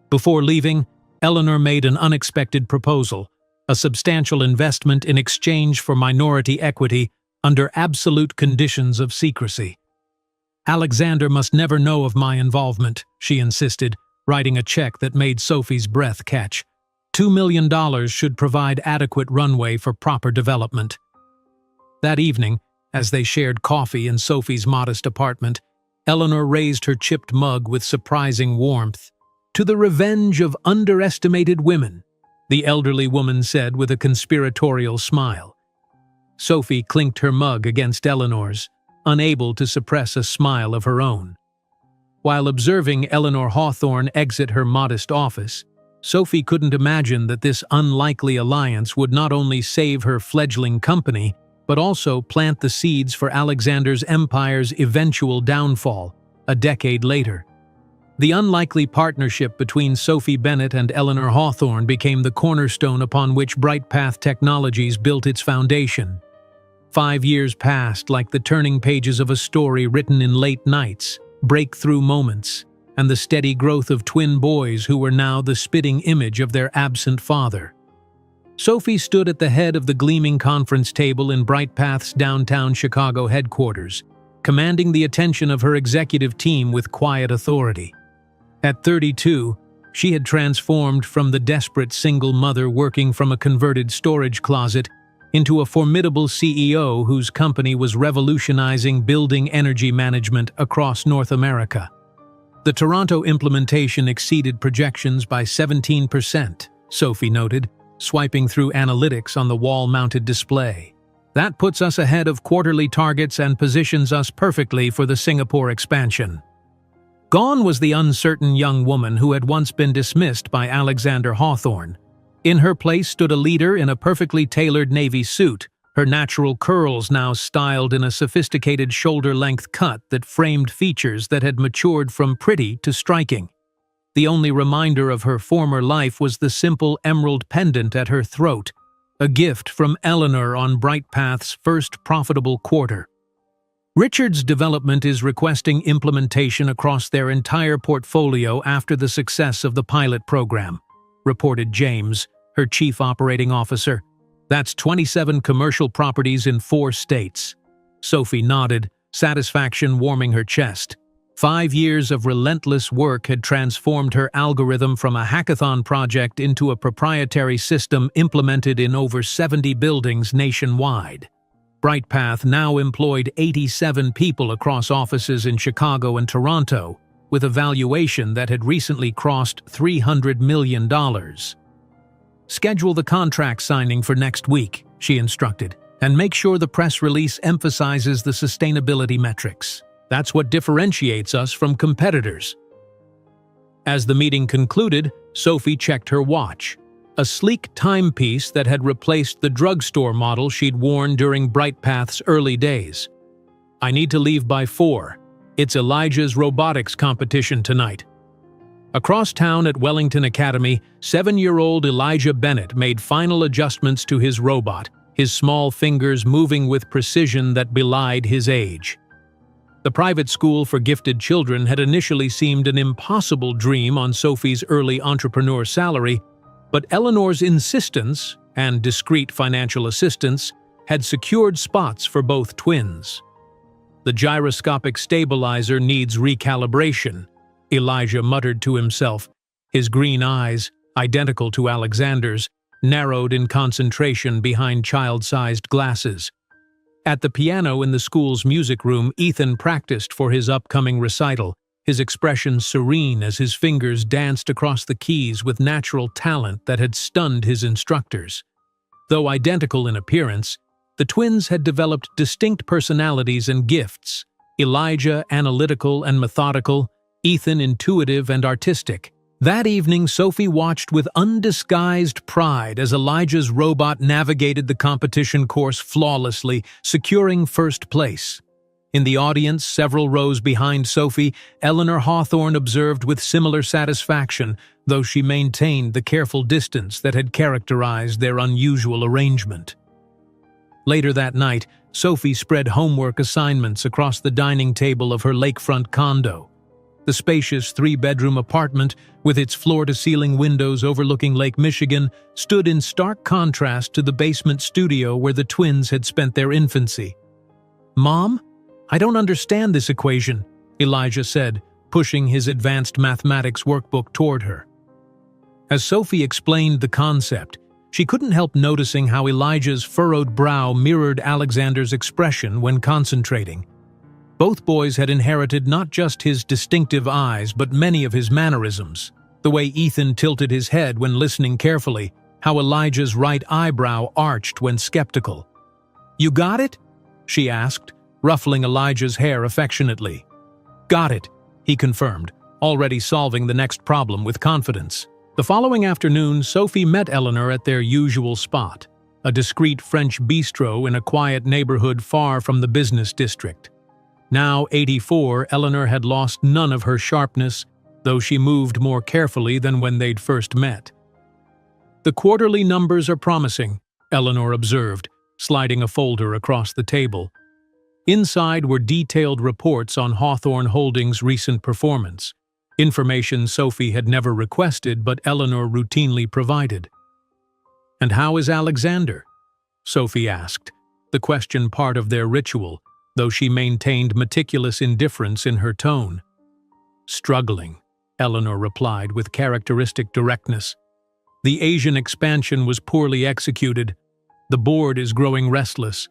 Before leaving, Eleanor made an unexpected proposal, a substantial investment in exchange for minority equity under absolute conditions of secrecy. "Alexander must never know of my involvement," she insisted, writing a check that made Sophie's breath catch. $2 million should provide adequate runway for proper development. That evening, as they shared coffee in Sophie's modest apartment, Eleanor raised her chipped mug with surprising warmth. "To the revenge of underestimated women," the elderly woman said with a conspiratorial smile. Sophie clinked her mug against Eleanor's, unable to suppress a smile of her own. While observing Eleanor Hawthorne exit her modest office, Sophie couldn't imagine that this unlikely alliance would not only save her fledgling company, but also plant the seeds for Alexander's empire's eventual downfall, a decade later. The unlikely partnership between Sophie Bennett and Eleanor Hawthorne became the cornerstone upon which Bright Path Technologies built its foundation. 5 years passed like the turning pages of a story written in late nights, breakthrough moments, and the steady growth of twin boys who were now the spitting image of their absent father. Sophie stood at the head of the gleaming conference table in Bright Path's downtown Chicago headquarters, commanding the attention of her executive team with quiet authority. At 32, She had transformed from the desperate single mother working from a converted storage closet into a formidable CEO whose company was revolutionizing building energy management across North America. The Toronto implementation exceeded projections by 17%, Sophie noted, swiping through analytics on the wall-mounted display. That puts us ahead of quarterly targets and positions us perfectly for the Singapore expansion. Gone was the uncertain young woman who had once been dismissed by Alexander Hawthorne. In her place stood a leader in a perfectly tailored navy suit, her natural curls now styled in a sophisticated shoulder-length cut that framed features that had matured from pretty to striking. The only reminder of her former life was the simple emerald pendant at her throat, a gift from Eleanor on BrightPath's first profitable quarter. Richard's development is requesting implementation across their entire portfolio after the success of the pilot program, reported James, her chief operating officer. That's 27 commercial properties in 4 states. Sophie nodded, satisfaction warming her chest. 5 years of relentless work had transformed her algorithm from a hackathon project into a proprietary system implemented in over 70 buildings nationwide. BrightPath now employed 87 people across offices in Chicago and Toronto, with a valuation that had recently crossed $300 million. Schedule the contract signing for next week, she instructed, and make sure the press release emphasizes the sustainability metrics. That's what differentiates us from competitors. As the meeting concluded, Sophie checked her watch, a sleek timepiece that had replaced the drugstore model she'd worn during BrightPath's early days. I need to leave by 4. It's Elijah's robotics competition tonight. Across town at Wellington Academy, 7-year-old Elijah Bennett made final adjustments to his robot, his small fingers moving with precision that belied his age. The private school for gifted children had initially seemed an impossible dream on Sophie's early entrepreneur salary, but Eleanor's insistence and discreet financial assistance had secured spots for both twins. The gyroscopic stabilizer needs recalibration, Elijah muttered to himself, his green eyes, identical to Alexander's, narrowed in concentration behind child-sized glasses. At the piano in the school's music room, Ethan practiced for his upcoming recital, his expression serene as his fingers danced across the keys with natural talent that had stunned his instructors. Though identical in appearance, the twins had developed distinct personalities and gifts, Elijah analytical and methodical, Ethan intuitive and artistic. That evening, Sophie watched with undisguised pride as Elijah's robot navigated the competition course flawlessly, securing first place. In the audience, several rows behind Sophie, Eleanor Hawthorne observed with similar satisfaction, though she maintained the careful distance that had characterized their unusual arrangement. Later that night, Sophie spread homework assignments across the dining table of her lakefront condo. The spacious 3-bedroom apartment, with its floor-to-ceiling windows overlooking Lake Michigan, stood in stark contrast to the basement studio where the twins had spent their infancy. "Mom, I don't understand this equation," Elijah said, pushing his advanced mathematics workbook toward her. As Sophie explained the concept, she couldn't help noticing how Elijah's furrowed brow mirrored Alexander's expression when concentrating. Both boys had inherited not just his distinctive eyes, but many of his mannerisms. The way Ethan tilted his head when listening carefully, how Elijah's right eyebrow arched when skeptical. "You got it?" she asked, ruffling Elijah's hair affectionately. "Got it," he confirmed, already solving the next problem with confidence. The following afternoon, Sophie met Eleanor at their usual spot, a discreet French bistro in a quiet neighborhood far from the business district. Now 84, Eleanor had lost none of her sharpness, though she moved more carefully than when they'd first met. "The quarterly numbers are promising," Eleanor observed, sliding a folder across the table. Inside were detailed reports on Hawthorne Holdings' recent performance, information Sophie had never requested but Eleanor routinely provided. "And how is Alexander?" Sophie asked, the question part of their ritual, though she maintained meticulous indifference in her tone. "Struggling," Eleanor replied with characteristic directness. The Asian expansion was poorly executed. The board is growing restless.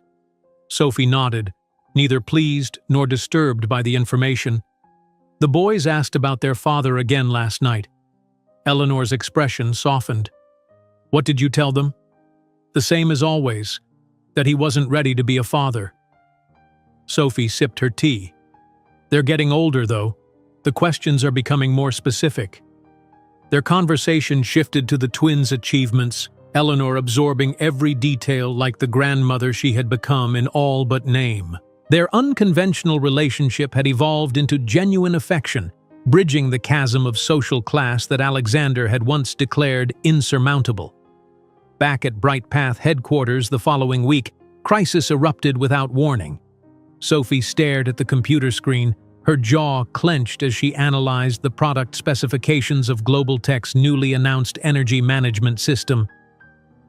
Sophie nodded, neither pleased nor disturbed by the information. The boys asked about their father again last night. Eleanor's expression softened. What did you tell them? The same as always, that he wasn't ready to be a father. Sophie sipped her tea. They're getting older, though. The questions are becoming more specific. Their conversation shifted to the twins' achievements, Eleanor absorbing every detail like the grandmother she had become in all but name. Their unconventional relationship had evolved into genuine affection, bridging the chasm of social class that Alexander had once declared insurmountable. Back at Bright Path headquarters the following week, crisis erupted without warning. Sophie stared at the computer screen, her jaw clenched as she analyzed the product specifications of Global Tech's newly announced energy management system.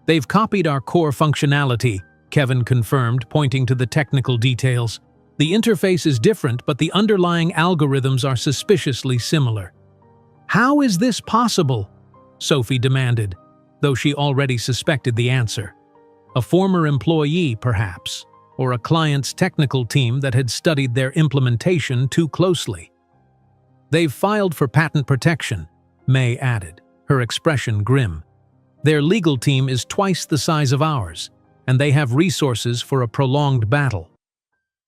They've copied our core functionality, Kevin confirmed, pointing to the technical details. The interface is different, but the underlying algorithms are suspiciously similar. How is this possible? Sophie demanded, though she already suspected the answer. A former employee, perhaps, or a client's technical team that had studied their implementation too closely. They've filed for patent protection, May added, her expression grim. Their legal team is twice the size of ours, and they have resources for a prolonged battle.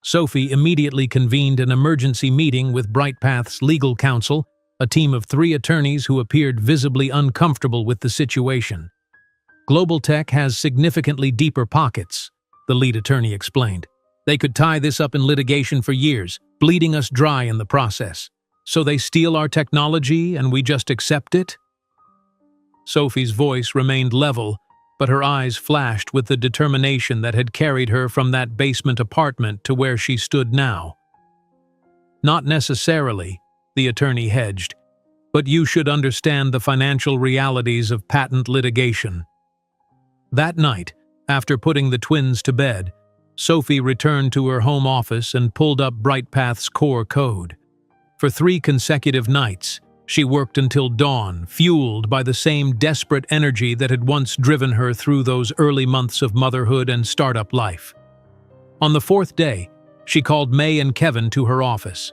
Sophie immediately convened an emergency meeting with BrightPath's legal counsel, a team of 3 attorneys who appeared visibly uncomfortable with the situation. Global Tech has significantly deeper pockets, the lead attorney explained. They could tie this up in litigation for years, bleeding us dry in the process. So they steal our technology and we just accept it? Sophie's voice remained level, but her eyes flashed with the determination that had carried her from that basement apartment to where she stood now. Not necessarily, the attorney hedged, but you should understand the financial realities of patent litigation. That night, after putting the twins to bed, Sophie returned to her home office and pulled up BrightPath's core code. For 3 consecutive nights, she worked until dawn, fueled by the same desperate energy that had once driven her through those early months of motherhood and startup life. On the 4th day, she called May and Kevin to her office.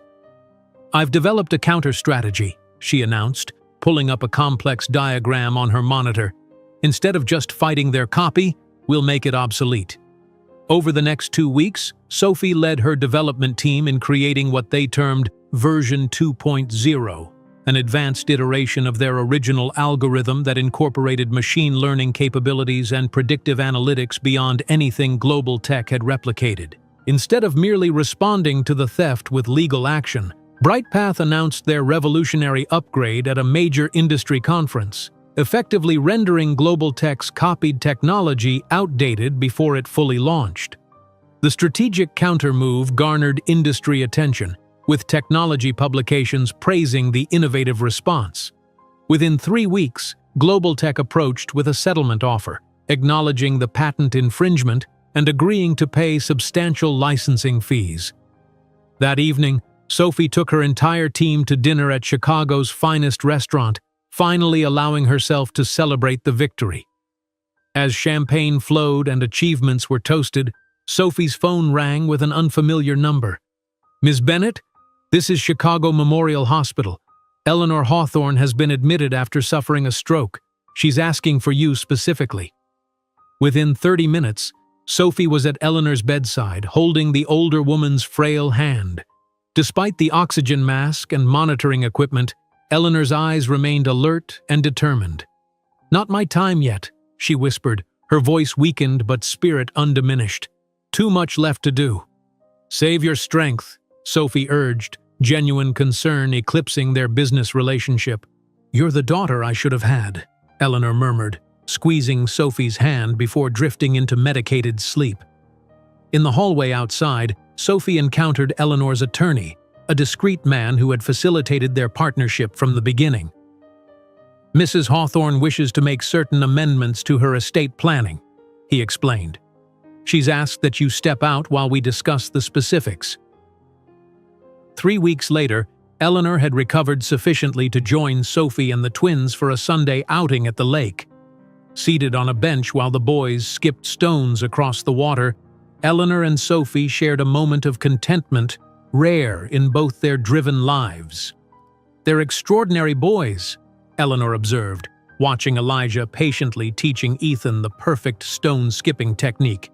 I've developed a counter-strategy, she announced, pulling up a complex diagram on her monitor. Instead of just fighting their copy, we'll make it obsolete. Over the next 2 weeks, Sophie led her development team in creating what they termed version 2.0, an advanced iteration of their original algorithm that incorporated machine learning capabilities and predictive analytics beyond anything Global Tech had replicated. Instead of merely responding to the theft with legal action, BrightPath announced their revolutionary upgrade at a major industry conference, effectively rendering Global Tech's copied technology outdated before it fully launched. The strategic counter-move garnered industry attention, with technology publications praising the innovative response. Within 3 weeks, Global Tech approached with a settlement offer, acknowledging the patent infringement and agreeing to pay substantial licensing fees. That evening, Sophie took her entire team to dinner at Chicago's finest restaurant, finally allowing herself to celebrate the victory. As champagne flowed and achievements were toasted, Sophie's phone rang with an unfamiliar number. Ms. Bennett, this is Chicago Memorial Hospital. Eleanor Hawthorne has been admitted after suffering a stroke. She's asking for you specifically. Within 30 minutes, Sophie was at Eleanor's bedside, holding the older woman's frail hand. Despite the oxygen mask and monitoring equipment, Eleanor's eyes remained alert and determined. Not my time yet, she whispered, her voice weakened but spirit undiminished. Too much left to do. Save your strength, Sophie urged, genuine concern eclipsing their business relationship. You're the daughter I should have had, Eleanor murmured, squeezing Sophie's hand before drifting into medicated sleep. In the hallway outside, Sophie encountered Eleanor's attorney, a discreet man who had facilitated their partnership from the beginning. Mrs. Hawthorne wishes to make certain amendments to her estate planning, he explained. She's asked that you step out while we discuss the specifics. 3 weeks later, Eleanor had recovered sufficiently to join Sophie and the twins for a Sunday outing at the lake. Seated on a bench while the boys skipped stones across the water, Eleanor and Sophie shared a moment of contentment rare in both their driven lives. "They're extraordinary boys," Eleanor observed, watching Elijah patiently teaching Ethan the perfect stone-skipping technique.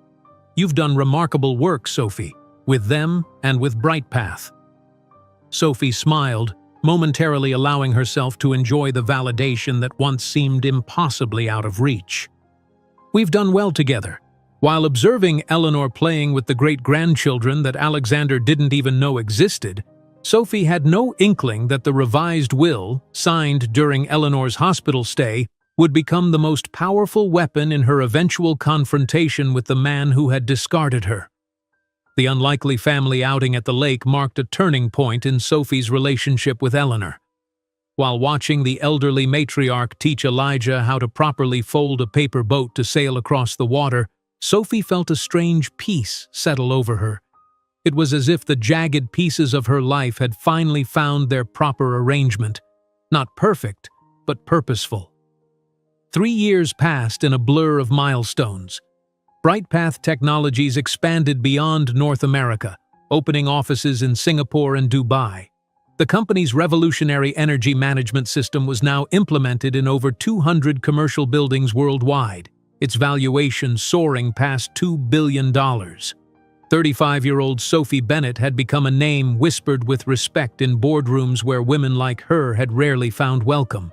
"You've done remarkable work, Sophie, with them and with Brightpath." Sophie smiled, momentarily allowing herself to enjoy the validation that once seemed impossibly out of reach. "We've done well together." While observing Eleanor playing with the great-grandchildren that Alexander didn't even know existed, Sophie had no inkling that the revised will, signed during Eleanor's hospital stay, would become the most powerful weapon in her eventual confrontation with the man who had discarded her. The unlikely family outing at the lake marked a turning point in Sophie's relationship with Eleanor. While watching the elderly matriarch teach Elijah how to properly fold a paper boat to sail across the water, Sophie felt a strange peace settle over her. It was as if the jagged pieces of her life had finally found their proper arrangement. Not perfect, but purposeful. 3 years passed in a blur of milestones. Brightpath Technologies expanded beyond North America, opening offices in Singapore and Dubai. The company's revolutionary energy management system was now implemented in over 200 commercial buildings worldwide, its valuation soaring past $2 billion. 35-year-old Sophie Bennett had become a name whispered with respect in boardrooms where women like her had rarely found welcome.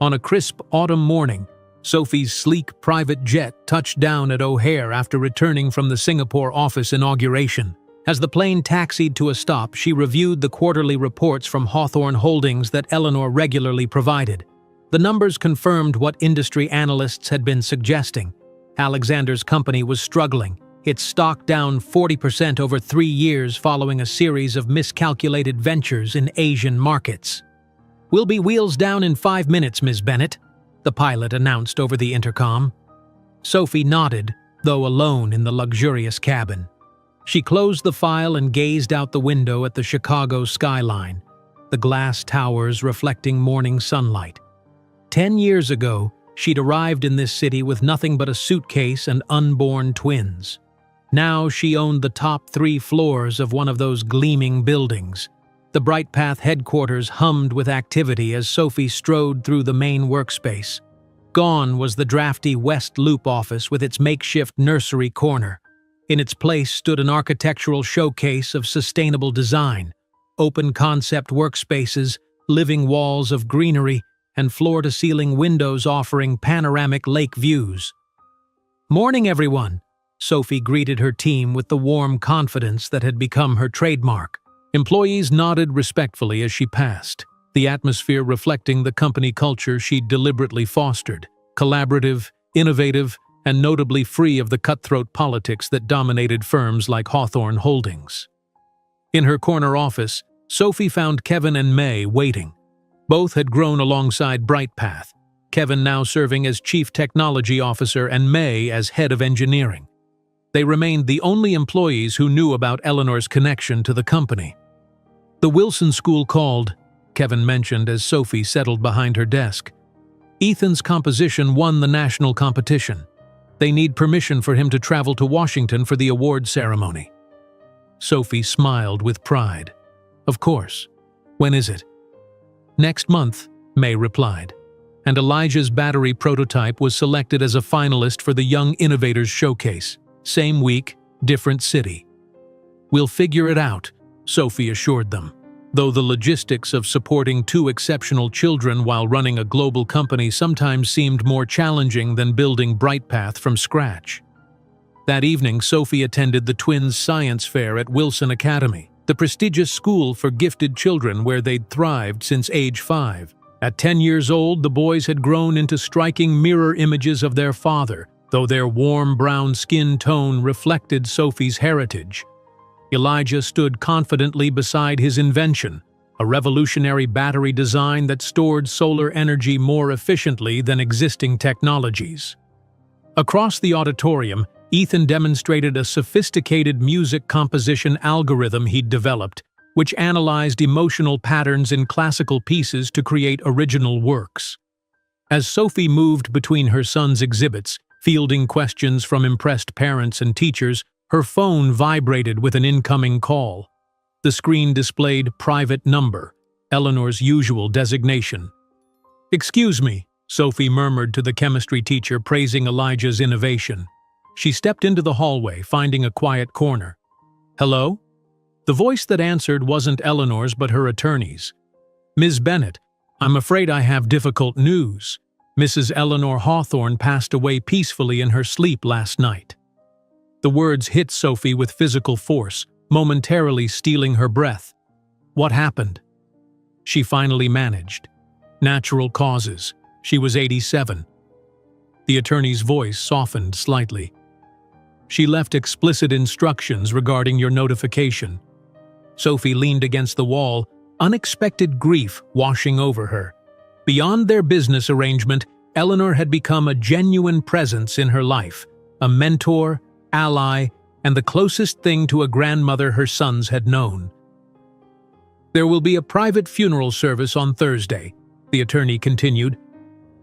On a crisp autumn morning, Sophie's sleek private jet touched down at O'Hare after returning from the Singapore office inauguration. As the plane taxied to a stop, she reviewed the quarterly reports from Hawthorne Holdings that Eleanor regularly provided. The numbers confirmed what industry analysts had been suggesting. Alexander's company was struggling, its stock down 40% over 3 years following a series of miscalculated ventures in Asian markets. "We'll be wheels down in 5 minutes, Ms. Bennett," the pilot announced over the intercom. Sophie nodded, though alone in the luxurious cabin. She closed the file and gazed out the window at the Chicago skyline, the glass towers reflecting morning sunlight. 10 years ago, she'd arrived in this city with nothing but a suitcase and unborn twins. Now she owned the top 3 floors of one of those gleaming buildings. The Brightpath headquarters hummed with activity as Sophie strode through the main workspace. Gone was the drafty West Loop office with its makeshift nursery corner. In its place stood an architectural showcase of sustainable design, open concept workspaces, living walls of greenery, and floor-to-ceiling windows offering panoramic lake views. "Morning, everyone," Sophie greeted her team with the warm confidence that had become her trademark. Employees nodded respectfully as she passed, the atmosphere reflecting the company culture she'd deliberately fostered, collaborative, innovative, and notably free of the cutthroat politics that dominated firms like Hawthorne Holdings. In her corner office, Sophie found Kevin and May waiting. Both had grown alongside Brightpath, Kevin now serving as Chief Technology Officer and May as Head of Engineering. They remained the only employees who knew about Eleanor's connection to the company. "The Wilson School called," Kevin mentioned as Sophie settled behind her desk. "Ethan's composition won the national competition. They need permission for him to travel to Washington for the award ceremony." Sophie smiled with pride. "Of course. When is it?" "Next month," May replied, and Elijah's battery prototype was selected as a finalist for the Young Innovators Showcase. Same week, different city. "We'll figure it out," Sophie assured them, though the logistics of supporting 2 exceptional children while running a global company sometimes seemed more challenging than building Brightpath from scratch. That evening, Sophie attended the twins' science fair at Wilson Academy, the prestigious school for gifted children where they'd thrived since age 5. At 10 years old, the boys had grown into striking mirror images of their father, though their warm brown skin tone reflected Sophie's heritage. Elijah stood confidently beside his invention, a revolutionary battery design that stored solar energy more efficiently than existing technologies. Across the auditorium, Ethan demonstrated a sophisticated music composition algorithm he'd developed, which analyzed emotional patterns in classical pieces to create original works. As Sophie moved between her son's exhibits, fielding questions from impressed parents and teachers, her phone vibrated with an incoming call. The screen displayed "private number," Eleanor's usual designation. "Excuse me," Sophie murmured to the chemistry teacher, praising Elijah's innovation. She stepped into the hallway, finding a quiet corner. "Hello?" The voice that answered wasn't Eleanor's but her attorney's. "Ms. Bennett, I'm afraid I have difficult news. Mrs. Eleanor Hawthorne passed away peacefully in her sleep last night." The words hit Sophie with physical force, momentarily stealing her breath. What happened? She finally managed. "Natural causes. She was 87. The attorney's voice softened slightly. "She left explicit instructions regarding your notification." Sophie leaned against the wall, unexpected grief washing over her. Beyond their business arrangement, Eleanor had become a genuine presence in her life, a mentor, ally, and the closest thing to a grandmother her sons had known. "There will be a private funeral service on Thursday," the attorney continued.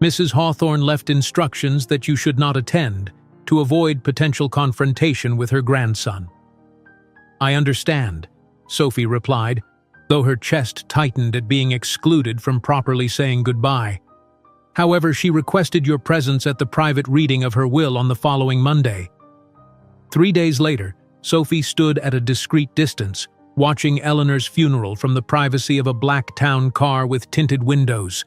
"Mrs. Hawthorne left instructions that you should not attend, to avoid potential confrontation with her grandson." "I understand," Sophie replied, though her chest tightened at being excluded from properly saying goodbye. "However, she requested your presence at the private reading of her will on the following Monday." 3 days later, Sophie stood at a discreet distance, watching Eleanor's funeral from the privacy of a black town car with tinted windows.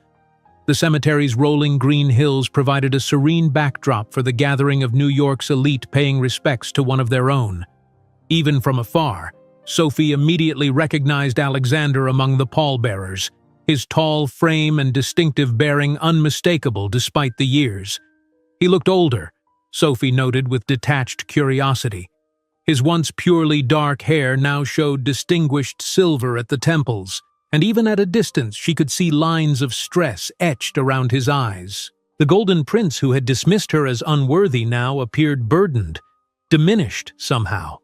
The cemetery's rolling green hills provided a serene backdrop for the gathering of New York's elite paying respects to one of their own. Even from afar, Sophie immediately recognized Alexander among the pallbearers, his tall frame and distinctive bearing unmistakable despite the years. He looked older, Sophie noted with detached curiosity. His once purely dark hair now showed distinguished silver at the temples, and even at a distance she could see lines of stress etched around his eyes. The Golden Prince who had dismissed her as unworthy now appeared burdened, diminished somehow.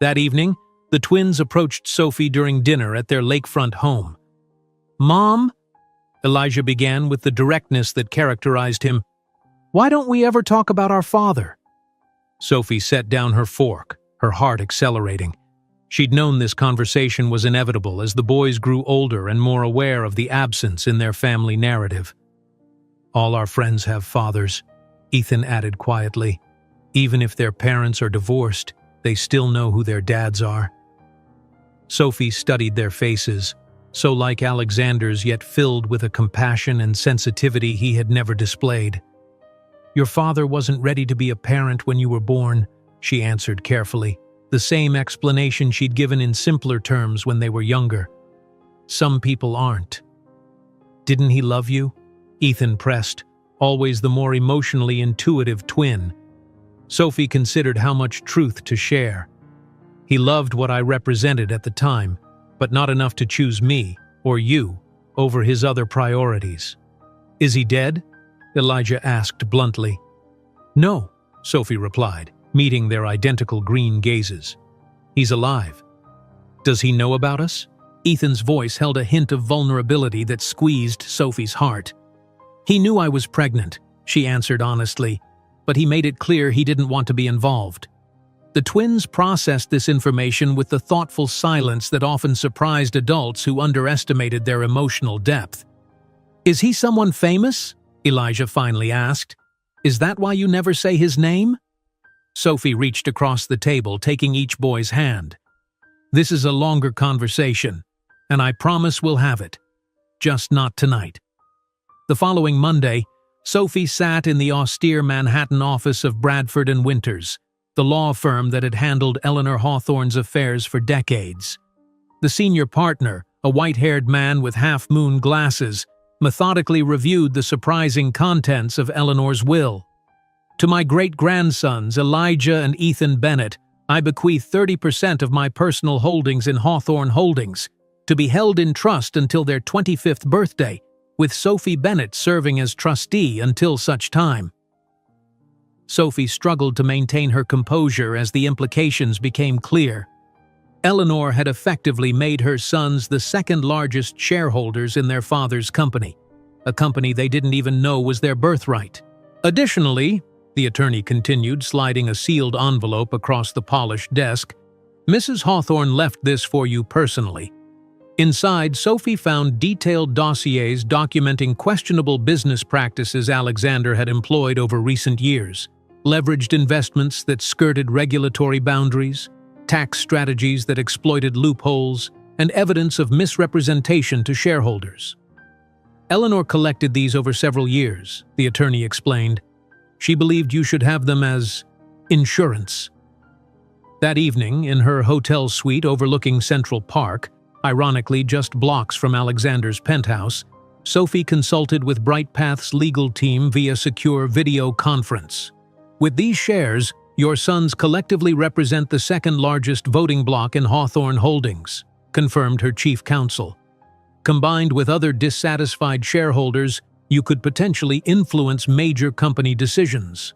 That evening, the twins approached Sophie during dinner at their lakefront home. "Mom," Elijah began with the directness that characterized him, "why don't we ever talk about our father?" Sophie set down her fork, her heart accelerating. She'd known this conversation was inevitable as the boys grew older and more aware of the absence in their family narrative. "All our friends have fathers," Ethan added quietly. "Even if their parents are divorced, they still know who their dads are." Sophie studied their faces, so like Alexander's yet filled with a compassion and sensitivity he had never displayed. "Your father wasn't ready to be a parent when you were born," she answered carefully, the same explanation she'd given in simpler terms when they were younger. "Some people aren't." "Didn't he love you?" Ethan pressed, always the more emotionally intuitive twin. Sophie considered how much truth to share. "He loved what I represented at the time, but not enough to choose me, or you, over his other priorities." "Is he dead?" Elijah asked bluntly. "No," Sophie replied, meeting their identical green gazes. "He's alive." "Does he know about us?" Ethan's voice held a hint of vulnerability that squeezed Sophie's heart. "He knew I was pregnant," she answered honestly, but he made it clear he didn't want to be involved. The twins processed this information with the thoughtful silence that often surprised adults who underestimated their emotional depth. "Is he someone famous?" Elijah finally asked. "Is that why you never say his name?" Sophie reached across the table, taking each boy's hand. "This is a longer conversation, and I promise we'll have it. Just not tonight." The following Monday, Sophie sat in the austere Manhattan office of Bradford and Winters, the law firm that had handled Eleanor Hawthorne's affairs for decades. The senior partner, a white-haired man with half-moon glasses, methodically reviewed the surprising contents of Eleanor's will. "To my great-grandsons, Elijah and Ethan Bennett, I bequeath 30% of my personal holdings in Hawthorne Holdings, to be held in trust until their 25th birthday, with Sophie Bennett serving as trustee until such time." Sophie struggled to maintain her composure as the implications became clear. Eleanor had effectively made her sons the second largest shareholders in their father's company, a company they didn't even know was their birthright. Additionally, the attorney continued, sliding a sealed envelope across the polished desk, Mrs. Hawthorne left this for you personally. Inside, Sophie found detailed dossiers documenting questionable business practices Alexander had employed over recent years, leveraged investments that skirted regulatory boundaries, tax strategies that exploited loopholes, and evidence of misrepresentation to shareholders. Eleanor collected these over several years, the attorney explained. She believed you should have them as insurance. That evening, in her hotel suite overlooking Central Park, ironically just blocks from Alexander's penthouse, Sophie consulted with BrightPath's legal team via secure video conference. With these shares, your sons collectively represent the second largest voting bloc in Hawthorne Holdings, confirmed her chief counsel. Combined with other dissatisfied shareholders, you could potentially influence major company decisions.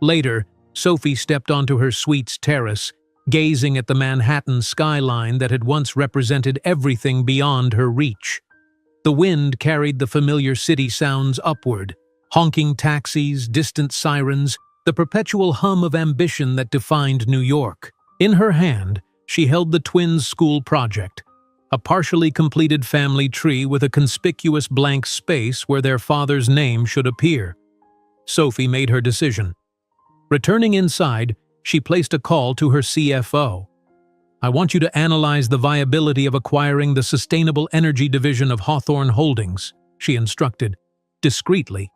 Later, Sophie stepped onto her suite's terrace, gazing at the Manhattan skyline that had once represented everything beyond her reach. The wind carried the familiar city sounds upward, honking taxis, distant sirens, the perpetual hum of ambition that defined New York. In her hand, she held the twins' school project, a partially completed family tree with a conspicuous blank space where their father's name should appear. Sophie made her decision. Returning inside, she placed a call to her CFO. I want you to analyze the viability of acquiring the sustainable energy division of Hawthorne Holdings, she instructed, discreetly.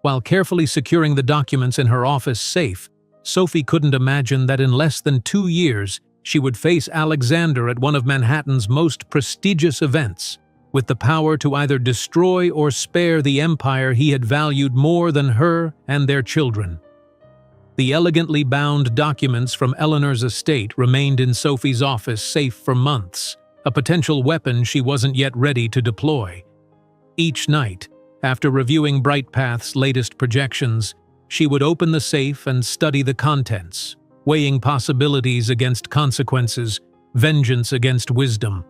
While carefully securing the documents in her office safe, Sophie couldn't imagine that in less than 2 years, she would face Alexander at one of Manhattan's most prestigious events, with the power to either destroy or spare the empire he had valued more than her and their children. The elegantly bound documents from Eleanor's estate remained in Sophie's office safe for months, a potential weapon she wasn't yet ready to deploy. Each night, after reviewing BrightPath's latest projections, she would open the safe and study the contents, weighing possibilities against consequences, vengeance against wisdom.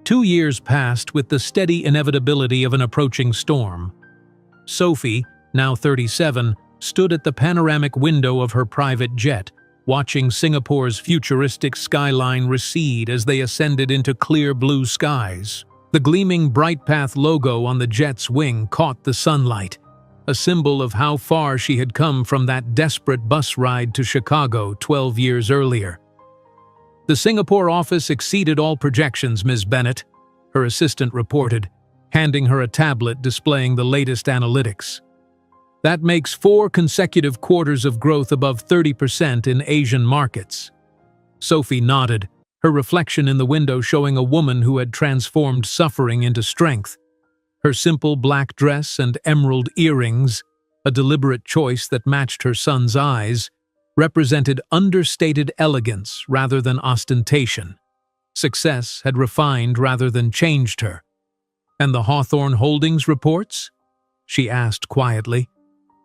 2 years passed with the steady inevitability of an approaching storm. Sophie, now 37, stood at the panoramic window of her private jet, watching Singapore's futuristic skyline recede as they ascended into clear blue skies. The gleaming BrightPath logo on the jet's wing caught the sunlight, a symbol of how far she had come from that desperate bus ride to Chicago 12 years earlier. The Singapore office exceeded all projections, Ms. Bennett, her assistant reported, handing her a tablet displaying the latest analytics. That makes 4 consecutive quarters of growth above 30% in Asian markets. Sophie nodded, her reflection in the window showing a woman who had transformed suffering into strength. Her simple black dress and emerald earrings, a deliberate choice that matched her son's eyes, represented understated elegance rather than ostentation. Success had refined rather than changed her. "And the Hawthorne Holdings reports?" she asked quietly.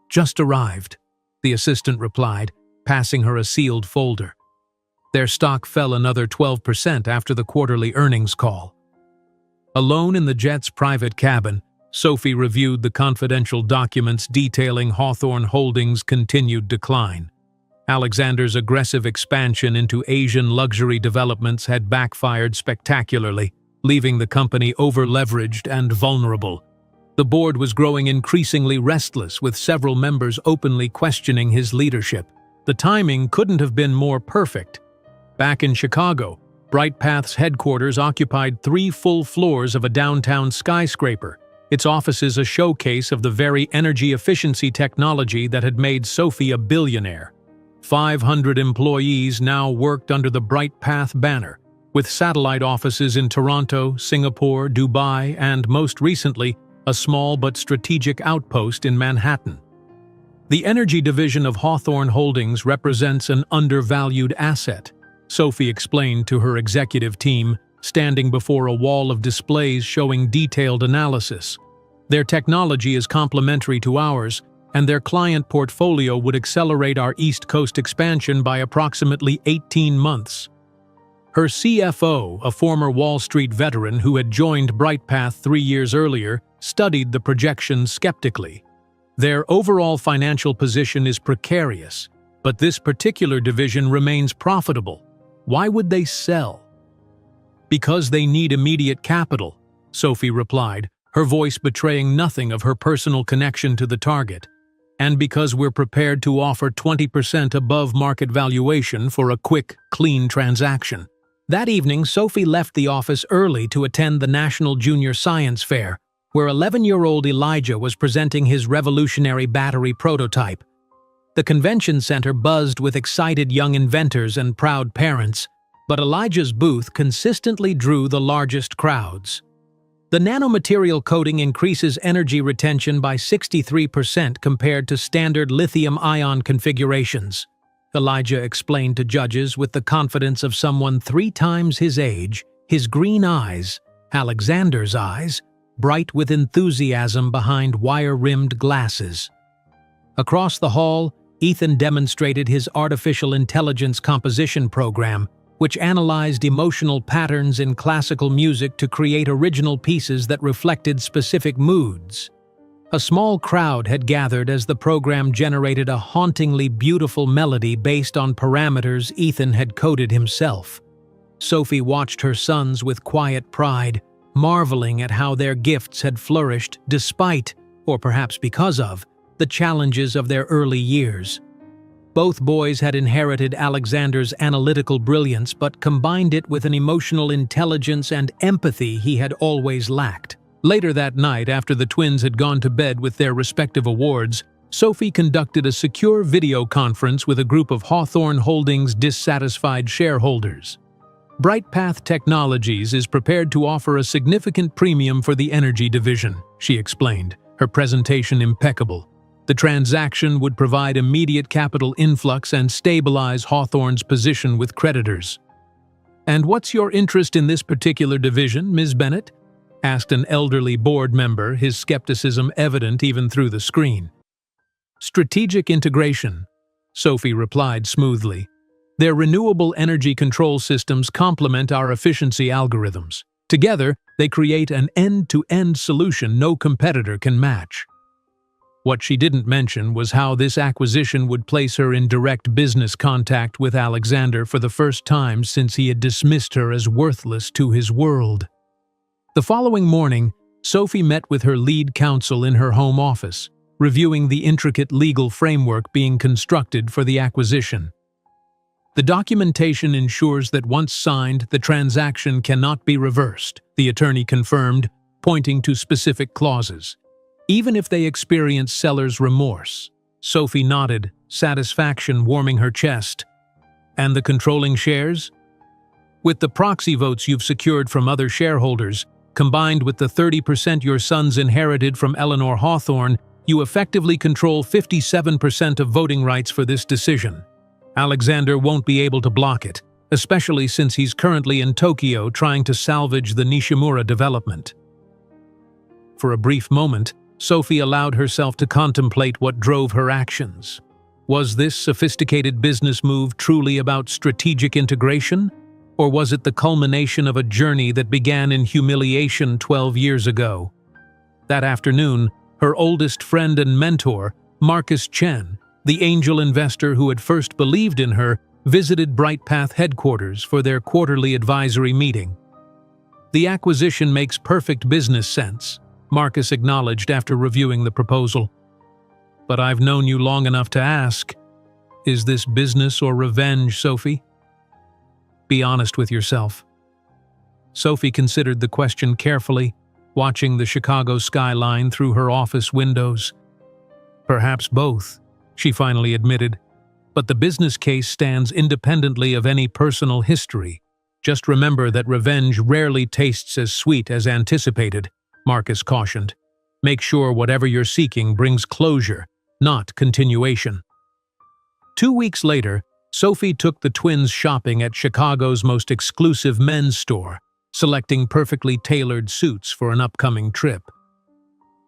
"Just arrived," the assistant replied, passing her a sealed folder. Their stock fell another 12% after the quarterly earnings call. Alone in the jet's private cabin, Sophie reviewed the confidential documents detailing Hawthorne Holdings' continued decline. Alexander's aggressive expansion into Asian luxury developments had backfired spectacularly, leaving the company over-leveraged and vulnerable. The board was growing increasingly restless, with several members openly questioning his leadership. The timing couldn't have been more perfect. Back in Chicago, BrightPath's headquarters occupied 3 full floors of a downtown skyscraper, its offices a showcase of the very energy efficiency technology that had made Sophie a billionaire. 500 employees now worked under the BrightPath banner, with satellite offices in Toronto, Singapore, Dubai, and most recently, a small but strategic outpost in Manhattan. The energy division of Hawthorne Holdings represents an undervalued asset, Sophie explained to her executive team, standing before a wall of displays showing detailed analysis. Their technology is complementary to ours, and their client portfolio would accelerate our East Coast expansion by approximately 18 months. Her CFO, a former Wall Street veteran who had joined BrightPath 3 years earlier, studied the projections skeptically. Their overall financial position is precarious, but this particular division remains profitable. Why would they sell? Because they need immediate capital, Sophie replied, her voice betraying nothing of her personal connection to the target. And because we're prepared to offer 20% above market valuation for a quick, clean transaction. That evening, Sophie left the office early to attend the National Junior Science Fair, where 11-year-old Elijah was presenting his revolutionary battery prototype. The convention center buzzed with excited young inventors and proud parents, but Elijah's booth consistently drew the largest crowds. The nanomaterial coating increases energy retention by 63% compared to standard lithium-ion configurations, Elijah explained to judges with the confidence of someone 3 times his age, his green eyes, Alexander's eyes, bright with enthusiasm behind wire-rimmed glasses. Across the hall, Ethan demonstrated his artificial intelligence composition program, which analyzed emotional patterns in classical music to create original pieces that reflected specific moods. A small crowd had gathered as the program generated a hauntingly beautiful melody based on parameters Ethan had coded himself. Sophie watched her sons with quiet pride, marveling at how their gifts had flourished despite, or perhaps because of, the challenges of their early years. Both boys had inherited Alexander's analytical brilliance but combined it with an emotional intelligence and empathy he had always lacked. Later that night, after the twins had gone to bed with their respective awards, Sophie conducted a secure video conference with a group of Hawthorne Holdings dissatisfied shareholders. BrightPath Technologies is prepared to offer a significant premium for the energy division, she explained, her presentation impeccable. The transaction would provide immediate capital influx and stabilize Hawthorne's position with creditors. "And what's your interest in this particular division, Ms. Bennett?" asked an elderly board member, his skepticism evident even through the screen. "Strategic integration," Sophie replied smoothly. "Their renewable energy control systems complement our efficiency algorithms. Together, they create an end-to-end solution no competitor can match." What she didn't mention was how this acquisition would place her in direct business contact with Alexander for the first time since he had dismissed her as worthless to his world. The following morning, Sophie met with her lead counsel in her home office, reviewing the intricate legal framework being constructed for the acquisition. The documentation ensures that once signed, the transaction cannot be reversed, the attorney confirmed, pointing to specific clauses. Even if they experience seller's remorse. Sophie nodded, satisfaction warming her chest. "And the controlling shares?" "With the proxy votes you've secured from other shareholders, combined with the 30% your sons inherited from Eleanor Hawthorne, you effectively control 57% of voting rights for this decision. Alexander won't be able to block it, especially since he's currently in Tokyo trying to salvage the Nishimura development." For a brief moment, Sophie allowed herself to contemplate what drove her actions. Was this sophisticated business move truly about strategic integration? Or was it the culmination of a journey that began in humiliation 12 years ago? That afternoon, her oldest friend and mentor, Marcus Chen, the angel investor who had first believed in her, visited BrightPath headquarters for their quarterly advisory meeting. "The acquisition makes perfect business sense," Marcus acknowledged after reviewing the proposal. "But I've known you long enough to ask, is this business or revenge, Sophie? Be honest with yourself." Sophie considered the question carefully, watching the Chicago skyline through her office windows. "Perhaps both," she finally admitted, "but the business case stands independently of any personal history. Just remember that revenge rarely tastes as sweet as anticipated," Marcus cautioned. "Make sure whatever you're seeking brings closure, not continuation." 2 weeks later, Sophie took the twins shopping at Chicago's most exclusive men's store, selecting perfectly tailored suits for an upcoming trip.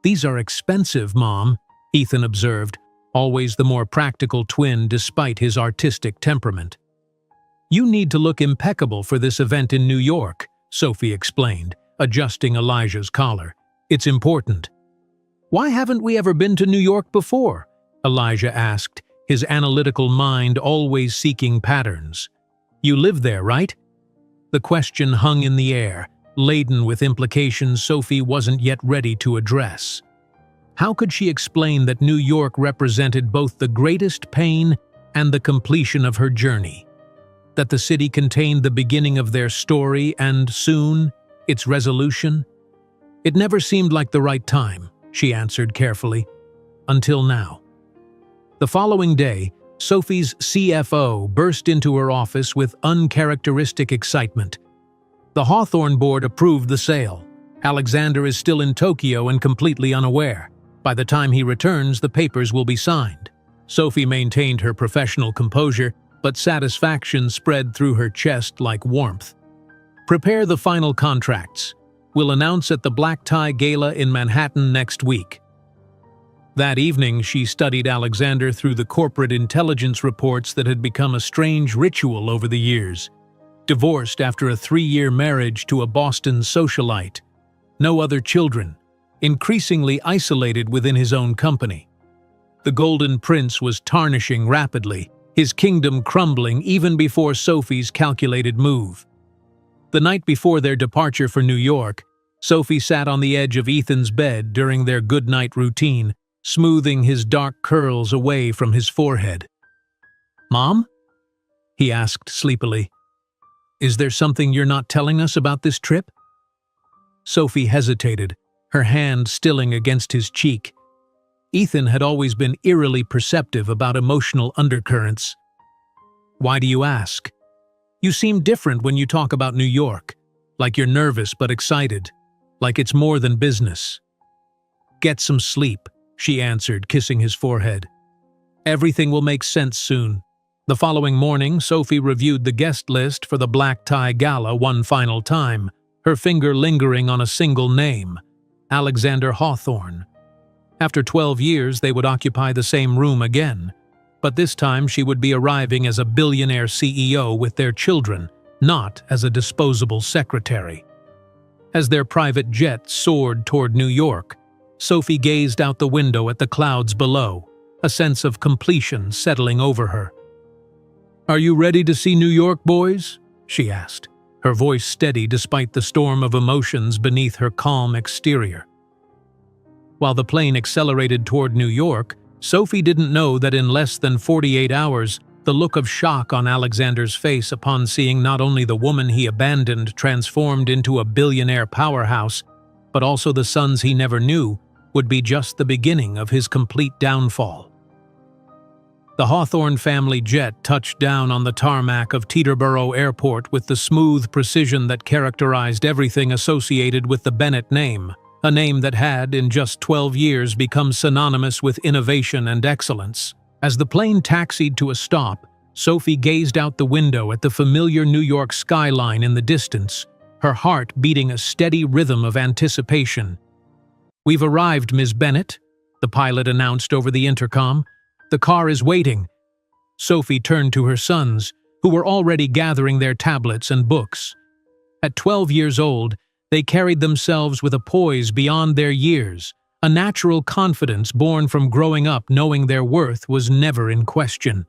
"These are expensive, Mom," Ethan observed, always the more practical twin despite his artistic temperament. "You need to look impeccable for this event in New York," Sophie explained, adjusting Elijah's collar. "It's important." "Why haven't we ever been to New York before?" Elijah asked, his analytical mind always seeking patterns. "You live there, right?" The question hung in the air, laden with implications Sophie wasn't yet ready to address. How could she explain that New York represented both the greatest pain and the completion of her journey? That the city contained the beginning of their story and, soon, its resolution? "It never seemed like the right time," she answered carefully. "Until now." The following day, Sophie's CFO burst into her office with uncharacteristic excitement. "The Hawthorne board approved the sale. Alexander is still in Tokyo and completely unaware. By the time he returns, the papers will be signed." Sophie maintained her professional composure, but satisfaction spread through her chest like warmth. "Prepare the final contracts. We'll announce at the Black Tie Gala in Manhattan next week." That evening, she studied Alexander through the corporate intelligence reports that had become a strange ritual over the years. Divorced after a 3-year marriage to a Boston socialite. No other children. Increasingly isolated within his own company. The Golden Prince was tarnishing rapidly, his kingdom crumbling even before Sophie's calculated move. The night before their departure for New York, Sophie sat on the edge of Ethan's bed during their goodnight routine, smoothing his dark curls away from his forehead. "Mom?" he asked sleepily. "Is there something you're not telling us about this trip?" Sophie hesitated, her hand stilling against his cheek. Ethan had always been eerily perceptive about emotional undercurrents. "Why do you ask? You seem different when you talk about New York, like you're nervous but excited, like it's more than business." "Get some sleep," she answered, kissing his forehead. "Everything will make sense soon." The following morning, Sophie reviewed the guest list for the Black Tie Gala one final time, her finger lingering on a single name, Alexander Hawthorne. After 12 years, they would occupy the same room again, but this time she would be arriving as a billionaire CEO with their children, not as a disposable secretary. As their private jet soared toward New York, Sophie gazed out the window at the clouds below, a sense of completion settling over her. "Are you ready to see New York, boys?" she asked, her voice steady despite the storm of emotions beneath her calm exterior. While the plane accelerated toward New York, Sophie didn't know that in less than 48 hours, the look of shock on Alexander's face upon seeing not only the woman he abandoned transformed into a billionaire powerhouse, but also the sons he never knew, would be just the beginning of his complete downfall. The Hawthorne family jet touched down on the tarmac of Teterboro Airport with the smooth precision that characterized everything associated with the Bennett name, a name that had, in just 12 years, become synonymous with innovation and excellence. As the plane taxied to a stop, Sophie gazed out the window at the familiar New York skyline in the distance, her heart beating a steady rhythm of anticipation. "We've arrived, Ms. Bennett," the pilot announced over the intercom. "The car is waiting." Sophie turned to her sons, who were already gathering their tablets and books. At 12 years old, they carried themselves with a poise beyond their years, a natural confidence born from growing up knowing their worth was never in question.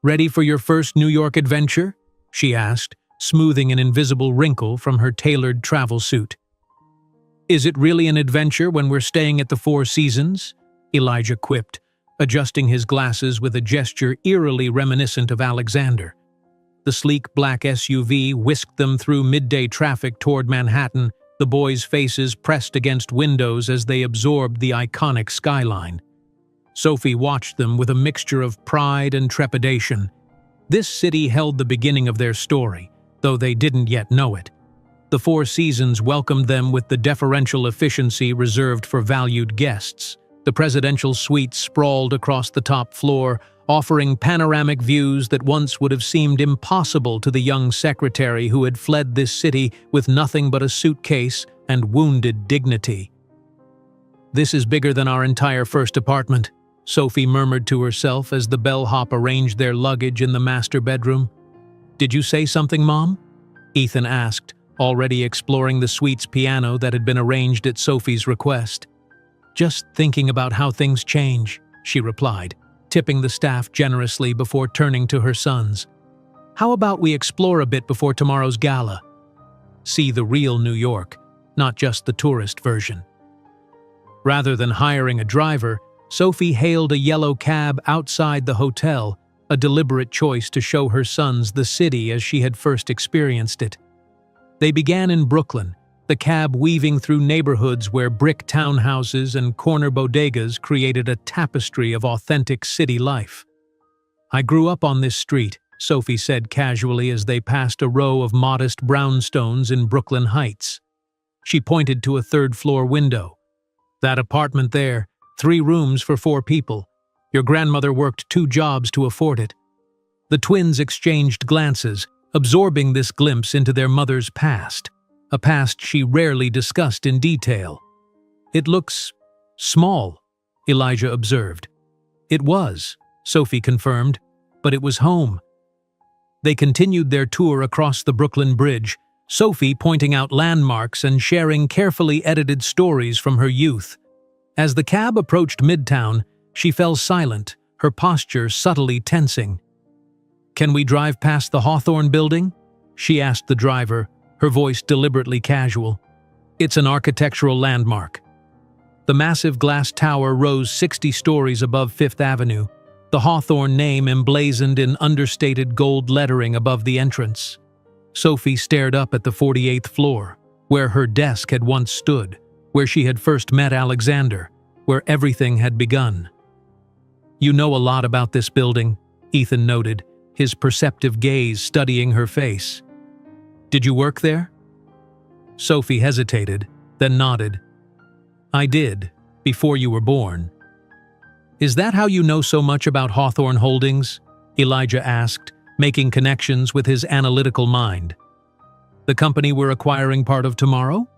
"Ready for your first New York adventure?" she asked, smoothing an invisible wrinkle from her tailored travel suit. "Is it really an adventure when we're staying at the Four Seasons?" Elijah quipped, adjusting his glasses with a gesture eerily reminiscent of Alexander. The sleek black SUV whisked them through midday traffic toward Manhattan, the boys' faces pressed against windows as they absorbed the iconic skyline. Sophie watched them with a mixture of pride and trepidation. This city held the beginning of their story, though they didn't yet know it. The Four Seasons welcomed them with the deferential efficiency reserved for valued guests. The presidential suite sprawled across the top floor, offering panoramic views that once would have seemed impossible to the young secretary who had fled this city with nothing but a suitcase and wounded dignity. "This is bigger than our entire first apartment," Sophie murmured to herself as the bellhop arranged their luggage in the master bedroom. "Did you say something, Mom?" Ethan asked, already exploring the suite's piano that had been arranged at Sophie's request. "Just thinking about how things change," she replied, tipping the staff generously before turning to her sons. "How about we explore a bit before tomorrow's gala? See the real New York, not just the tourist version." Rather than hiring a driver, Sophie hailed a yellow cab outside the hotel, a deliberate choice to show her sons the city as she had first experienced it. They began in Brooklyn, the cab weaving through neighborhoods where brick townhouses and corner bodegas created a tapestry of authentic city life. "I grew up on this street," Sophie said casually as they passed a row of modest brownstones in Brooklyn Heights. She pointed to a third-floor window. "That apartment there, 3 rooms for 4 people. Your grandmother worked 2 jobs to afford it." The twins exchanged glances, absorbing this glimpse into their mother's past, a past she rarely discussed in detail. "It looks small," Elijah observed. "It was," Sophie confirmed, "but it was home." They continued their tour across the Brooklyn Bridge, Sophie pointing out landmarks and sharing carefully edited stories from her youth. As the cab approached Midtown, she fell silent, her posture subtly tensing. "Can we drive past the Hawthorne building?" she asked the driver, her voice deliberately casual. "It's an architectural landmark." The massive glass tower rose 60 stories above Fifth Avenue, the Hawthorne name emblazoned in understated gold lettering above the entrance. Sophie stared up at the 48th floor, where her desk had once stood, where she had first met Alexander, where everything had begun. "You know a lot about this building," Ethan noted, his perceptive gaze studying her face. "Did you work there?" Sophie hesitated, then nodded. "I did, before you were born." "Is that how you know so much about Hawthorne Holdings?" Elijah asked, making connections with his analytical mind. "The company we're acquiring part of tomorrow?"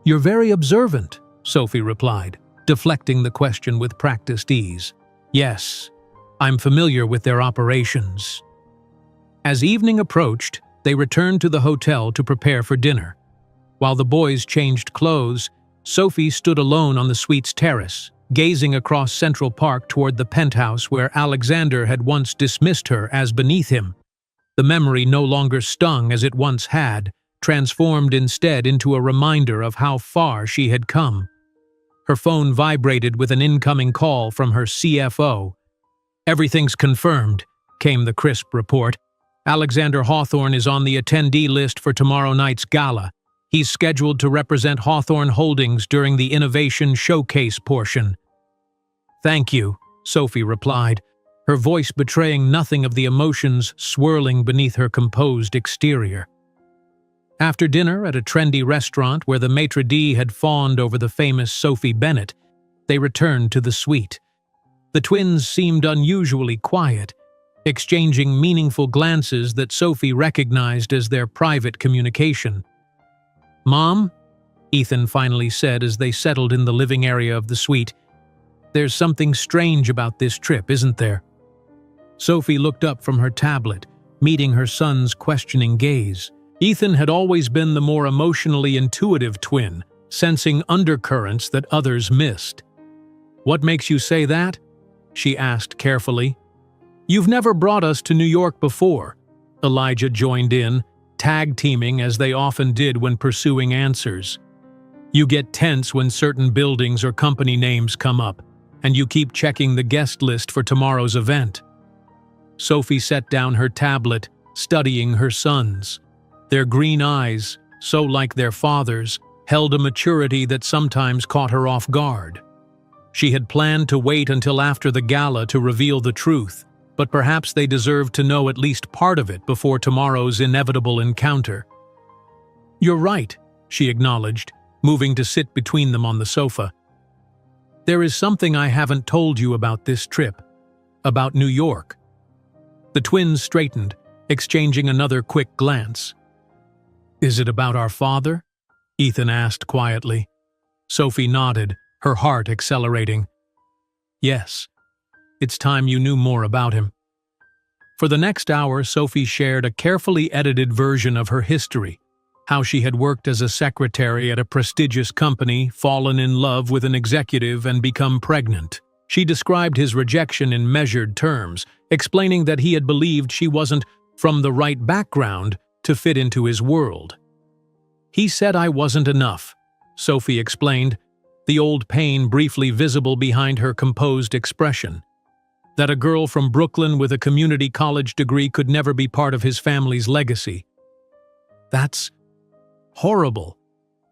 "You're very observant," Sophie replied, deflecting the question with practiced ease. "Yes, I'm familiar with their operations." As evening approached, they returned to the hotel to prepare for dinner. While the boys changed clothes, Sophie stood alone on the suite's terrace, gazing across Central Park toward the penthouse where Alexander had once dismissed her as beneath him. The memory no longer stung as it once had, transformed instead into a reminder of how far she had come. Her phone vibrated with an incoming call from her CFO. "Everything's confirmed," came the crisp report. "Alexander Hawthorne is on the attendee list for tomorrow night's gala. He's scheduled to represent Hawthorne Holdings during the Innovation Showcase portion." "Thank you," Sophie replied, her voice betraying nothing of the emotions swirling beneath her composed exterior. After dinner at a trendy restaurant where the maitre d' had fawned over the famous Sophie Bennett, they returned to the suite. The twins seemed unusually quiet, exchanging meaningful glances that Sophie recognized as their private communication. "Mom," Ethan finally said as they settled in the living area of the suite, "there's something strange about this trip, isn't there?" Sophie looked up from her tablet, meeting her son's questioning gaze. Ethan had always been the more emotionally intuitive twin, sensing undercurrents that others missed. "What makes you say that?" she asked carefully. "You've never brought us to New York before," Elijah joined in, tag-teaming as they often did when pursuing answers. "You get tense when certain buildings or company names come up, and you keep checking the guest list for tomorrow's event." Sophie set down her tablet, studying her sons. Their green eyes, so like their father's, held a maturity that sometimes caught her off guard. She had planned to wait until after the gala to reveal the truth, but perhaps they deserved to know at least part of it before tomorrow's inevitable encounter. "You're right," she acknowledged, moving to sit between them on the sofa. "There is something I haven't told you about this trip, about New York." The twins straightened, exchanging another quick glance. "Is it about our father?" Ethan asked quietly. Sophie nodded, her heart accelerating. "Yes, it's time you knew more about him." For the next hour, Sophie shared a carefully edited version of her history, how she had worked as a secretary at a prestigious company, fallen in love with an executive, and become pregnant. She described his rejection in measured terms, explaining that he had believed she wasn't from the right background to fit into his world. "He said I wasn't enough," Sophie explained, the old pain briefly visible behind her composed expression. That a girl from Brooklyn with a community college degree could never be part of his family's legacy. "That's horrible,"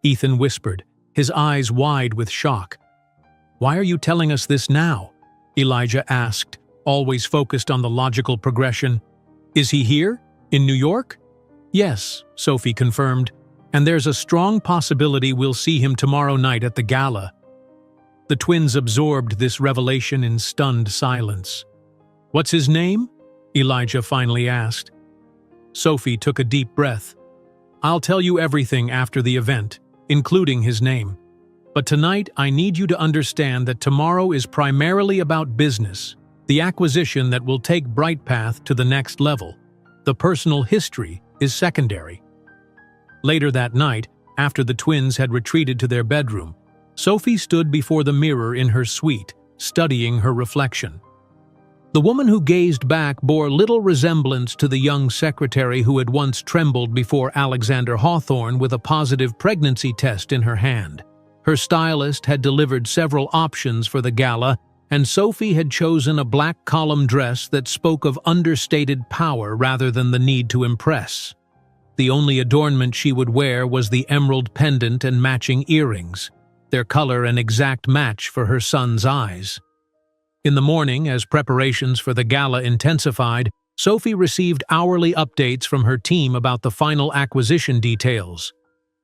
Ethan whispered, his eyes wide with shock. "Why are you telling us this now?" Elijah asked, always focused on the logical progression. "Is he here? In New York?" "Yes," Sophie confirmed, "and there's a strong possibility we'll see him tomorrow night at the gala." The twins absorbed this revelation in stunned silence. "What's his name?" Elijah finally asked. Sophie took a deep breath. "I'll tell you everything after the event, including his name. But tonight I need you to understand that tomorrow is primarily about business, the acquisition that will take Brightpath to the next level. The personal history is secondary." Later that night, after the twins had retreated to their bedroom, Sophie stood before the mirror in her suite, studying her reflection. The woman who gazed back bore little resemblance to the young secretary who had once trembled before Alexander Hawthorne with a positive pregnancy test in her hand. Her stylist had delivered several options for the gala, and Sophie had chosen a black column dress that spoke of understated power rather than the need to impress. The only adornment she would wear was the emerald pendant and matching earrings, their color an exact match for her son's eyes. In the morning, as preparations for the gala intensified, Sophie received hourly updates from her team about the final acquisition details.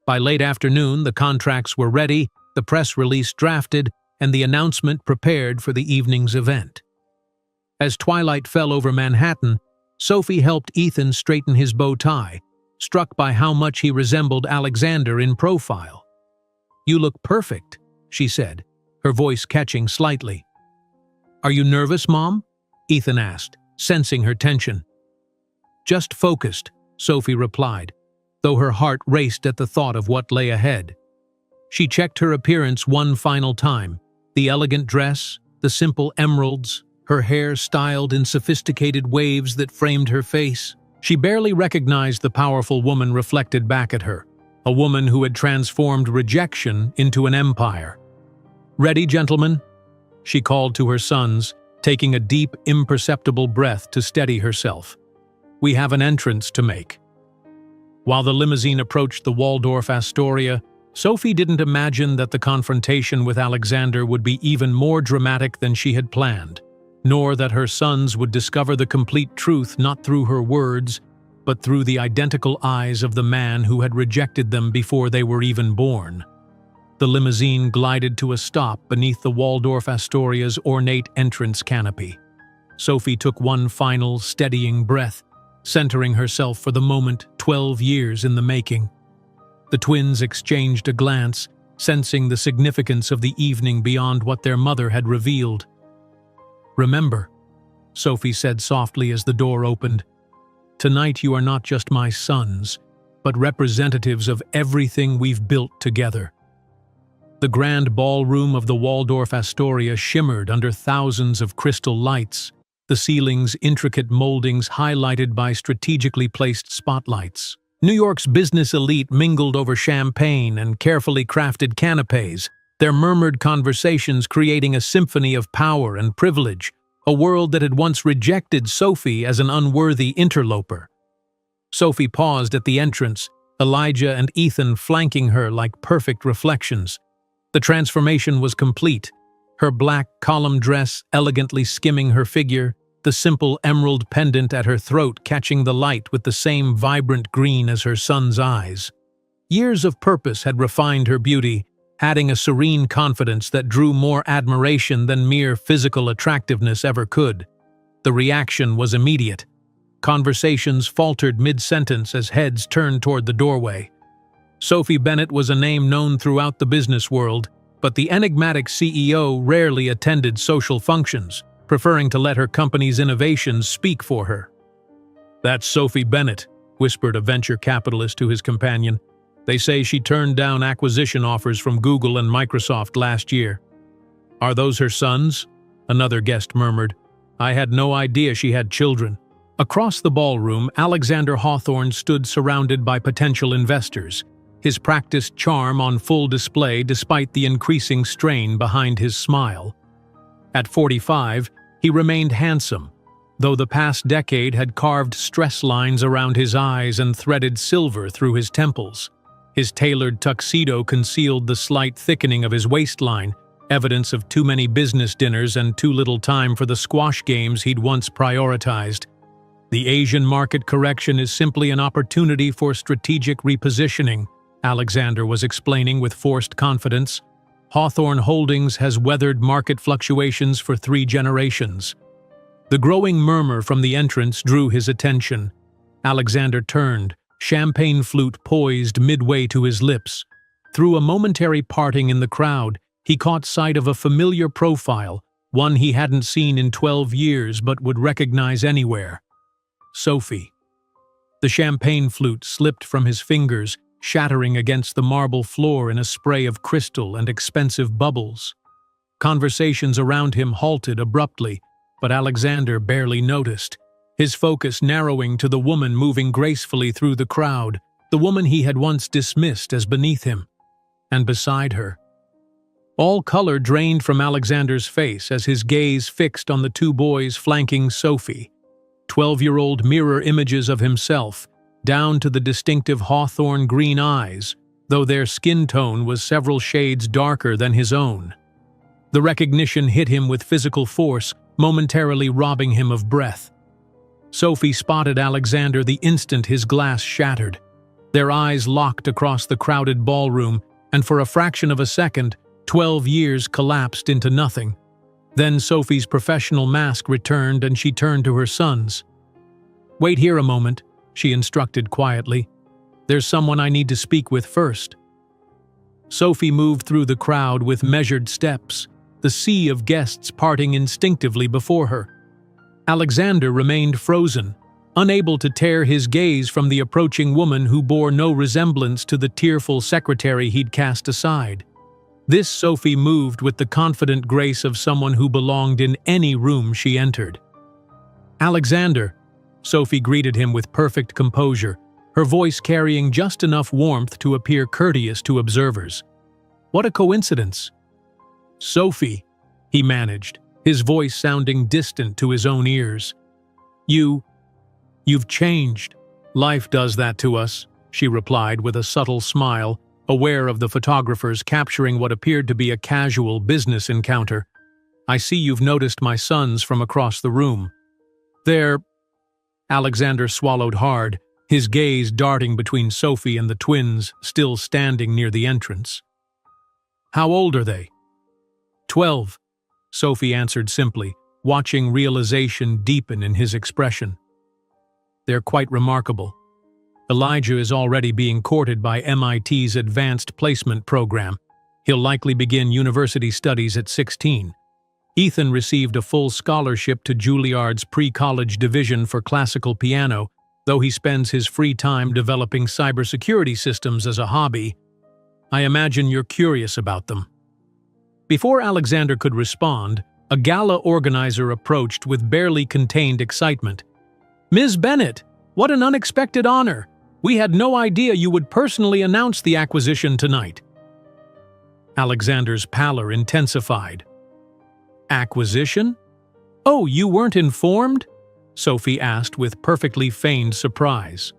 By late afternoon, the contracts were ready, the press release drafted, and the announcement prepared for the evening's event. As twilight fell over Manhattan, Sophie helped Ethan straighten his bow tie, struck by how much he resembled Alexander in profile. "You look perfect," she said, her voice catching slightly. "Are you nervous, Mom?" Ethan asked, sensing her tension. "Just focused," Sophie replied, though her heart raced at the thought of what lay ahead. She checked her appearance one final time, the elegant dress, the simple emeralds, her hair styled in sophisticated waves that framed her face. She barely recognized the powerful woman reflected back at her, a woman who had transformed rejection into an empire. "Ready, gentlemen?" she called to her sons, taking a deep, imperceptible breath to steady herself. "We have an entrance to make." While the limousine approached the Waldorf Astoria, Sophie didn't imagine that the confrontation with Alexander would be even more dramatic than she had planned, nor that her sons would discover the complete truth not through her words, but through the identical eyes of the man who had rejected them before they were even born. The limousine glided to a stop beneath the Waldorf Astoria's ornate entrance canopy. Sophie took one final, steadying breath, centering herself for the moment 12 years in the making. The twins exchanged a glance, sensing the significance of the evening beyond what their mother had revealed. "Remember," Sophie said softly as the door opened, "tonight you are not just my sons, but representatives of everything we've built together." The grand ballroom of the Waldorf Astoria shimmered under thousands of crystal lights, the ceiling's intricate moldings highlighted by strategically placed spotlights. New York's business elite mingled over champagne and carefully crafted canapes, their murmured conversations creating a symphony of power and privilege, a world that had once rejected Sophie as an unworthy interloper. Sophie paused at the entrance, Elijah and Ethan flanking her like perfect reflections. The transformation was complete, her black column dress elegantly skimming her figure, the simple emerald pendant at her throat catching the light with the same vibrant green as her son's eyes. Years of purpose had refined her beauty, adding a serene confidence that drew more admiration than mere physical attractiveness ever could. The reaction was immediate. Conversations faltered mid-sentence as heads turned toward the doorway. Sophie Bennett was a name known throughout the business world, but the enigmatic CEO rarely attended social functions, preferring to let her company's innovations speak for her. "That's Sophie Bennett," whispered a venture capitalist to his companion. "They say she turned down acquisition offers from Google and Microsoft last year." "Are those her sons?" another guest murmured. "I had no idea she had children." Across the ballroom, Alexander Hawthorne stood surrounded by potential investors, his practiced charm on full display despite the increasing strain behind his smile. At 45, he remained handsome, though the past decade had carved stress lines around his eyes and threaded silver through his temples. His tailored tuxedo concealed the slight thickening of his waistline, evidence of too many business dinners and too little time for the squash games he'd once prioritized. "The Asian market correction is simply an opportunity for strategic repositioning," Alexander was explaining with forced confidence. "Hawthorne Holdings has weathered market fluctuations for 3 generations." The growing murmur from the entrance drew his attention. Alexander turned, champagne flute poised midway to his lips. Through a momentary parting in the crowd, he caught sight of a familiar profile, one he hadn't seen in 12 years but would recognize anywhere. Sophie. The champagne flute slipped from his fingers, shattering against the marble floor in a spray of crystal and expensive bubbles. Conversations around him halted abruptly, but Alexander barely noticed, his focus narrowing to the woman moving gracefully through the crowd, the woman he had once dismissed as beneath him. And beside her. All color drained from Alexander's face as his gaze fixed on the 2 boys flanking Sophie. 12-year-old mirror images of himself, down to the distinctive hawthorn green eyes, though their skin tone was several shades darker than his own. The recognition hit him with physical force, momentarily robbing him of breath. Sophie spotted Alexander the instant his glass shattered. Their eyes locked across the crowded ballroom, and for a fraction of a second, 12 years collapsed into nothing. Then Sophie's professional mask returned and she turned to her sons. "Wait here a moment," she instructed quietly. "There's someone I need to speak with first." Sophie moved through the crowd with measured steps, the sea of guests parting instinctively before her. Alexander remained frozen, unable to tear his gaze from the approaching woman who bore no resemblance to the tearful secretary he'd cast aside. This Sophie moved with the confident grace of someone who belonged in any room she entered. "Alexander," Sophie greeted him with perfect composure, her voice carrying just enough warmth to appear courteous to observers. "What a coincidence." "Sophie," he managed, his voice sounding distant to his own ears. You've changed." "Life does that to us," she replied with a subtle smile, aware of the photographers capturing what appeared to be a casual business encounter. "I see you've noticed my sons from across the room. They're—" Alexander swallowed hard, his gaze darting between Sophie and the twins still standing near the entrance. "How old are they?" 12, Sophie answered simply, watching realization deepen in his expression. "They're quite remarkable. Elijah is already being courted by MIT's Advanced Placement Program. He'll likely begin university studies at 16. Ethan received a full scholarship to Juilliard's pre-college division for classical piano, though he spends his free time developing cybersecurity systems as a hobby. I imagine you're curious about them." Before Alexander could respond, a gala organizer approached with barely contained excitement. "Ms. Bennett, what an unexpected honor! We had no idea you would personally announce the acquisition tonight." Alexander's pallor intensified. "Acquisition? Oh, you weren't informed?" Sophie asked with perfectly feigned surprise.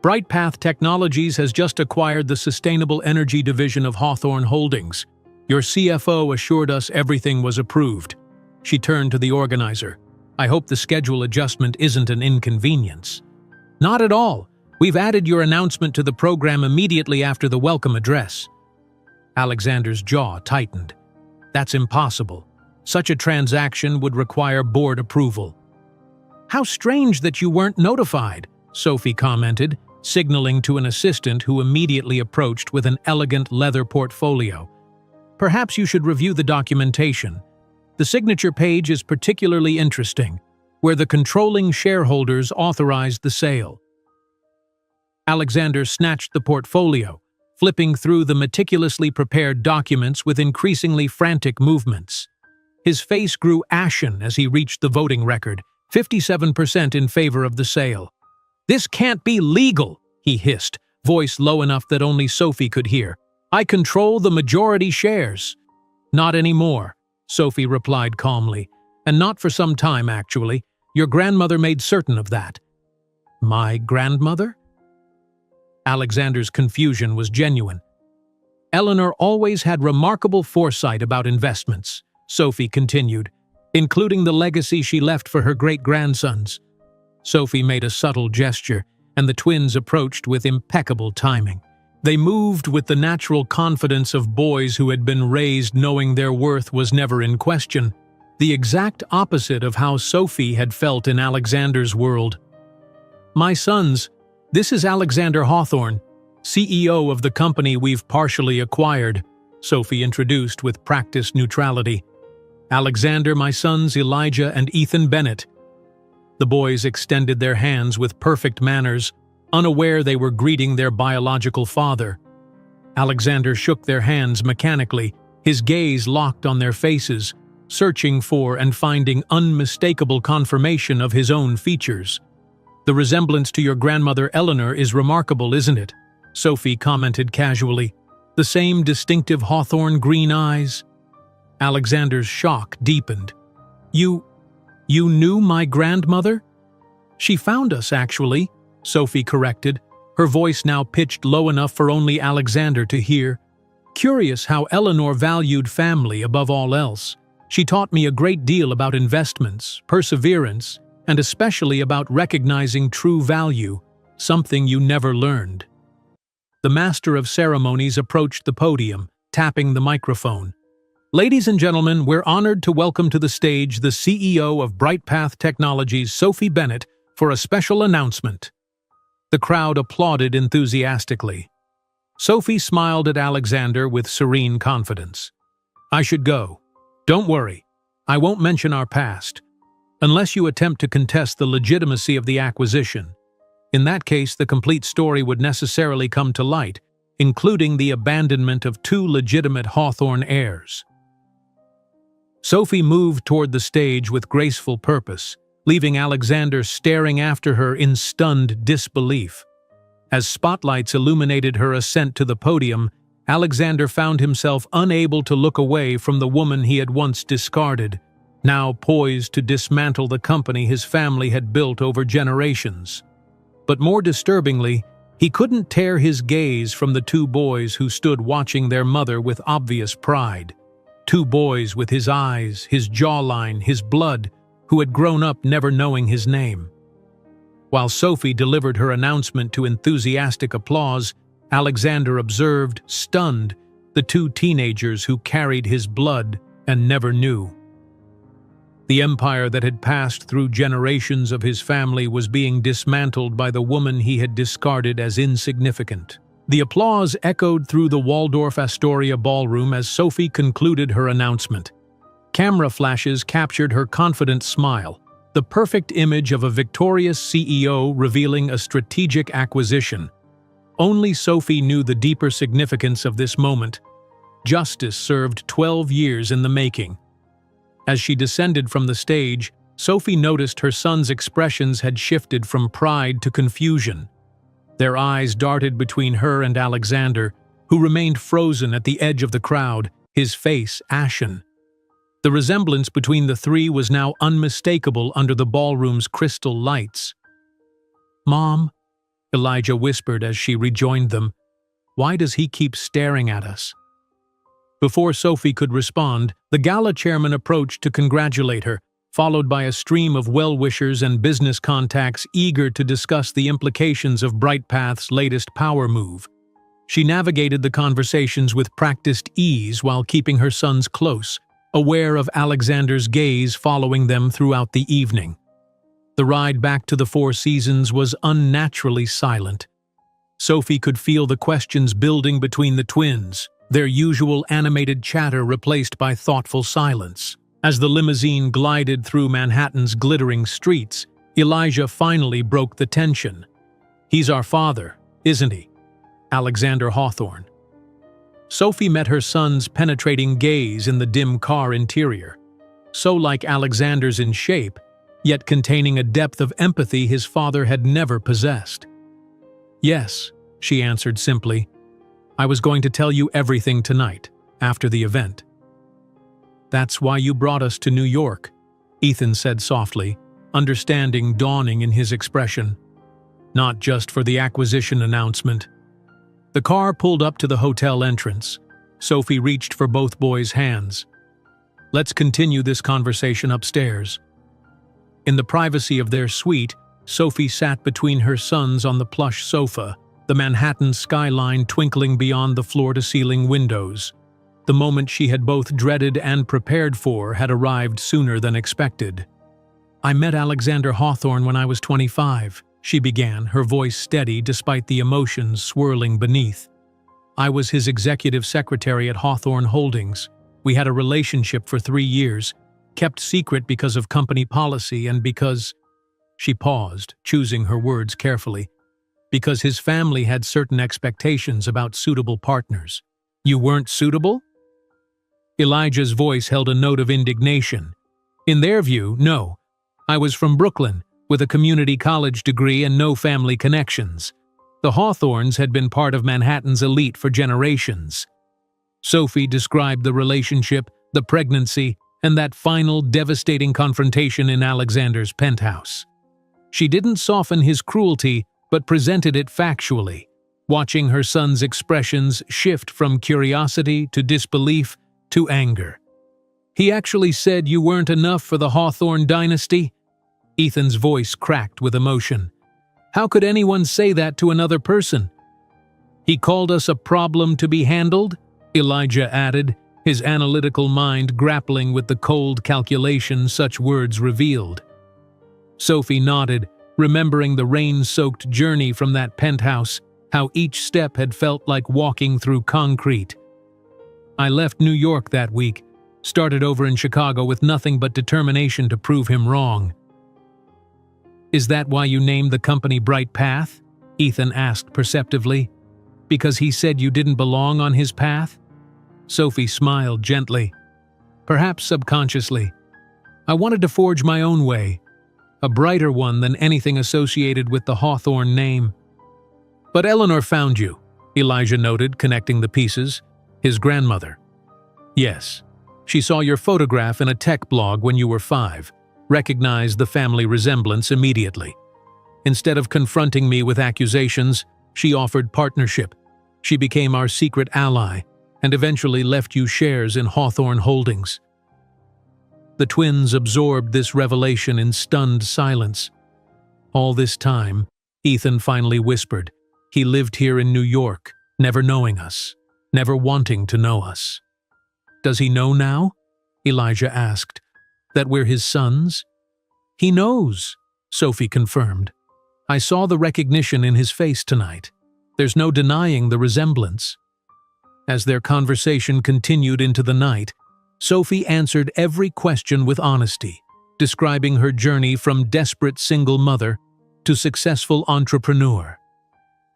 "BrightPath Technologies has just acquired the Sustainable Energy Division of Hawthorne Holdings. Your CFO assured us everything was approved." She turned to the organizer. "I hope the schedule adjustment isn't an inconvenience." "Not at all. We've added your announcement to the program immediately after the welcome address." Alexander's jaw tightened. "That's impossible. Such a transaction would require board approval." "How strange that you weren't notified," Sophie commented, signaling to an assistant who immediately approached with an elegant leather portfolio. "Perhaps you should review the documentation. The signature page is particularly interesting. where the controlling shareholders authorized the sale. Alexander snatched the portfolio, flipping through the meticulously prepared documents with increasingly frantic movements. His face grew ashen as he reached the voting record, 57% in favor of the sale. "This can't be legal," he hissed, voice low enough that only Sophie could hear. "I control the majority shares." "Not anymore," Sophie replied calmly. "And not for some time, actually. Your grandmother made certain of that." "My grandmother?" Alexander's confusion was genuine. "Eleanor always had remarkable foresight about investments," Sophie continued, "including the legacy she left for her great-grandsons." Sophie made a subtle gesture, and the twins approached with impeccable timing. They moved with the natural confidence of boys who had been raised knowing their worth was never in question, the exact opposite of how Sophie had felt in Alexander's world. "My sons, this is Alexander Hawthorne, CEO of the company we've partially acquired," Sophie introduced with practiced neutrality. "Alexander, my sons Elijah and Ethan Bennett." The boys extended their hands with perfect manners, unaware they were greeting their biological father. Alexander shook their hands mechanically, his gaze locked on their faces, searching for and finding unmistakable confirmation of his own features. "The resemblance to your grandmother Eleanor is remarkable, isn't it?" Sophie commented casually. "The same distinctive Hawthorne green eyes." Alexander's shock deepened. You knew my grandmother?" "She found us, actually," Sophie corrected, her voice now pitched low enough for only Alexander to hear. "Curious how Eleanor valued family above all else. She taught me a great deal about investments, perseverance, and especially about recognizing true value, something you never learned." The master of ceremonies approached the podium, tapping the microphone. "Ladies and gentlemen, we're honored to welcome to the stage the CEO of BrightPath Technologies, Sophie Bennett, for a special announcement." The crowd applauded enthusiastically. Sophie smiled at Alexander with serene confidence. "I should go. Don't worry, I won't mention our past, unless you attempt to contest the legitimacy of the acquisition. In that case, the complete story would necessarily come to light, including the abandonment of two legitimate Hawthorne heirs." Sophie moved toward the stage with graceful purpose, leaving Alexander staring after her in stunned disbelief. As spotlights illuminated her ascent to the podium, Alexander found himself unable to look away from the woman he had once discarded, now poised to dismantle the company his family had built over generations. But more disturbingly, he couldn't tear his gaze from the two boys who stood watching their mother with obvious pride. Two boys with his eyes, his jawline, his blood, who had grown up never knowing his name. While Sophie delivered her announcement to enthusiastic applause, Alexander observed, stunned, the two teenagers who carried his blood and never knew. The empire that had passed through generations of his family was being dismantled by the woman he had discarded as insignificant. The applause echoed through the Waldorf Astoria ballroom as Sophie concluded her announcement. Camera flashes captured her confident smile, the perfect image of a victorious CEO revealing a strategic acquisition. Only Sophie knew the deeper significance of this moment. Justice served 12 years in the making. As she descended from the stage, Sophie noticed her son's expressions had shifted from pride to confusion. Their eyes darted between her and Alexander, who remained frozen at the edge of the crowd, his face ashen. The resemblance between the three was now unmistakable under the ballroom's crystal lights. "Mom," Elijah whispered as she rejoined them, "why does he keep staring at us?" Before Sophie could respond, the gala chairman approached to congratulate her, followed by a stream of well-wishers and business contacts eager to discuss the implications of BrightPath's latest power move. She navigated the conversations with practiced ease while keeping her sons close, aware of Alexander's gaze following them throughout the evening. The ride back to the Four Seasons was unnaturally silent. Sophie could feel the questions building between the twins, their usual animated chatter replaced by thoughtful silence. As the limousine glided through Manhattan's glittering streets, Elijah finally broke the tension. "He's our father, isn't he? Alexander Hawthorne." Sophie met her son's penetrating gaze in the dim car interior. So like Alexander's in shape, yet containing a depth of empathy his father had never possessed. "Yes," she answered simply. "I was going to tell you everything tonight, after the event." "That's why you brought us to New York," Ethan said softly, understanding dawning in his expression. "Not just for the acquisition announcement." The car pulled up to the hotel entrance. Sophie reached for both boys' hands. "Let's continue this conversation upstairs." In the privacy of their suite, Sophie sat between her sons on the plush sofa, the Manhattan skyline twinkling beyond the floor-to-ceiling windows. The moment she had both dreaded and prepared for had arrived sooner than expected. "I met Alexander Hawthorne when I was 25, she began, her voice steady despite the emotions swirling beneath. "I was his executive secretary at Hawthorne Holdings. We had a relationship for 3 years, kept secret because of company policy and because—" She paused, choosing her words carefully. "Because his family had certain expectations about suitable partners." "You weren't suitable?" Elijah's voice held a note of indignation. "In their view, no. I was from Brooklyn, with a community college degree and no family connections. The Hawthornes had been part of Manhattan's elite for generations." Sophie described the relationship, the pregnancy, and that final devastating confrontation in Alexander's penthouse. She didn't soften his cruelty, but presented it factually, watching her son's expressions shift from curiosity to disbelief to anger. "He actually said you weren't enough for the Hawthorne dynasty?" Ethan's voice cracked with emotion. "How could anyone say that to another person?" "He called us a problem to be handled," Elijah added, his analytical mind grappling with the cold calculation such words revealed. Sophie nodded, remembering the rain-soaked journey from that penthouse, how each step had felt like walking through concrete. "I left New York that week, started over in Chicago with nothing but determination to prove him wrong." "Is that why you named the company Bright Path?" Ethan asked perceptively. "Because he said you didn't belong on his path?" Sophie smiled gently. "Perhaps subconsciously. I wanted to forge my own way, a brighter one than anything associated with the Hawthorne name." "But Eleanor found you," Elijah noted, connecting the pieces. "His grandmother." "Yes. She saw your photograph in a tech blog when you were 5, recognized the family resemblance immediately. Instead of confronting me with accusations, she offered partnership. She became our secret ally, and eventually left you shares in Hawthorne Holdings." The twins absorbed this revelation in stunned silence. "All this time," Ethan finally whispered, "he lived here in New York, never knowing us, never wanting to know us." "Does he know now?" Elijah asked. "That we're his sons?" "He knows," Sophie confirmed. "I saw the recognition in his face tonight. There's no denying the resemblance." As their conversation continued into the night, Sophie answered every question with honesty, describing her journey from desperate single mother to successful entrepreneur.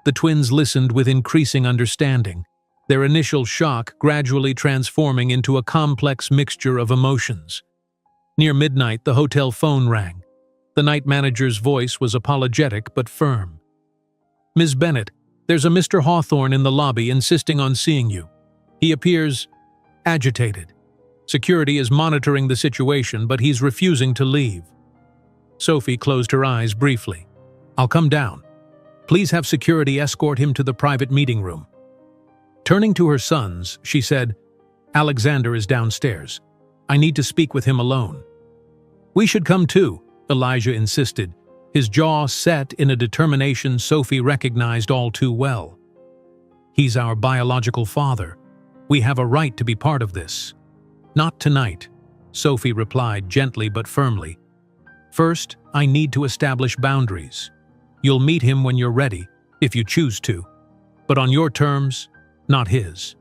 The twins listened with increasing understanding, their initial shock gradually transforming into a complex mixture of emotions. Near midnight, the hotel phone rang. The night manager's voice was apologetic but firm. "Ms. Bennett, there's a Mr. Hawthorne in the lobby insisting on seeing you. He appears agitated. Security is monitoring the situation, but he's refusing to leave." Sophie closed her eyes briefly. "I'll come down. Please have security escort him to the private meeting room." Turning to her sons, she said, "Alexander is downstairs. I need to speak with him alone." "We should come too," Elijah insisted, his jaw set in a determination Sophie recognized all too well. "He's our biological father. We have a right to be part of this." "Not tonight," Sophie replied gently but firmly. "First, I need to establish boundaries. You'll meet him when you're ready, if you choose to, but on your terms, not his."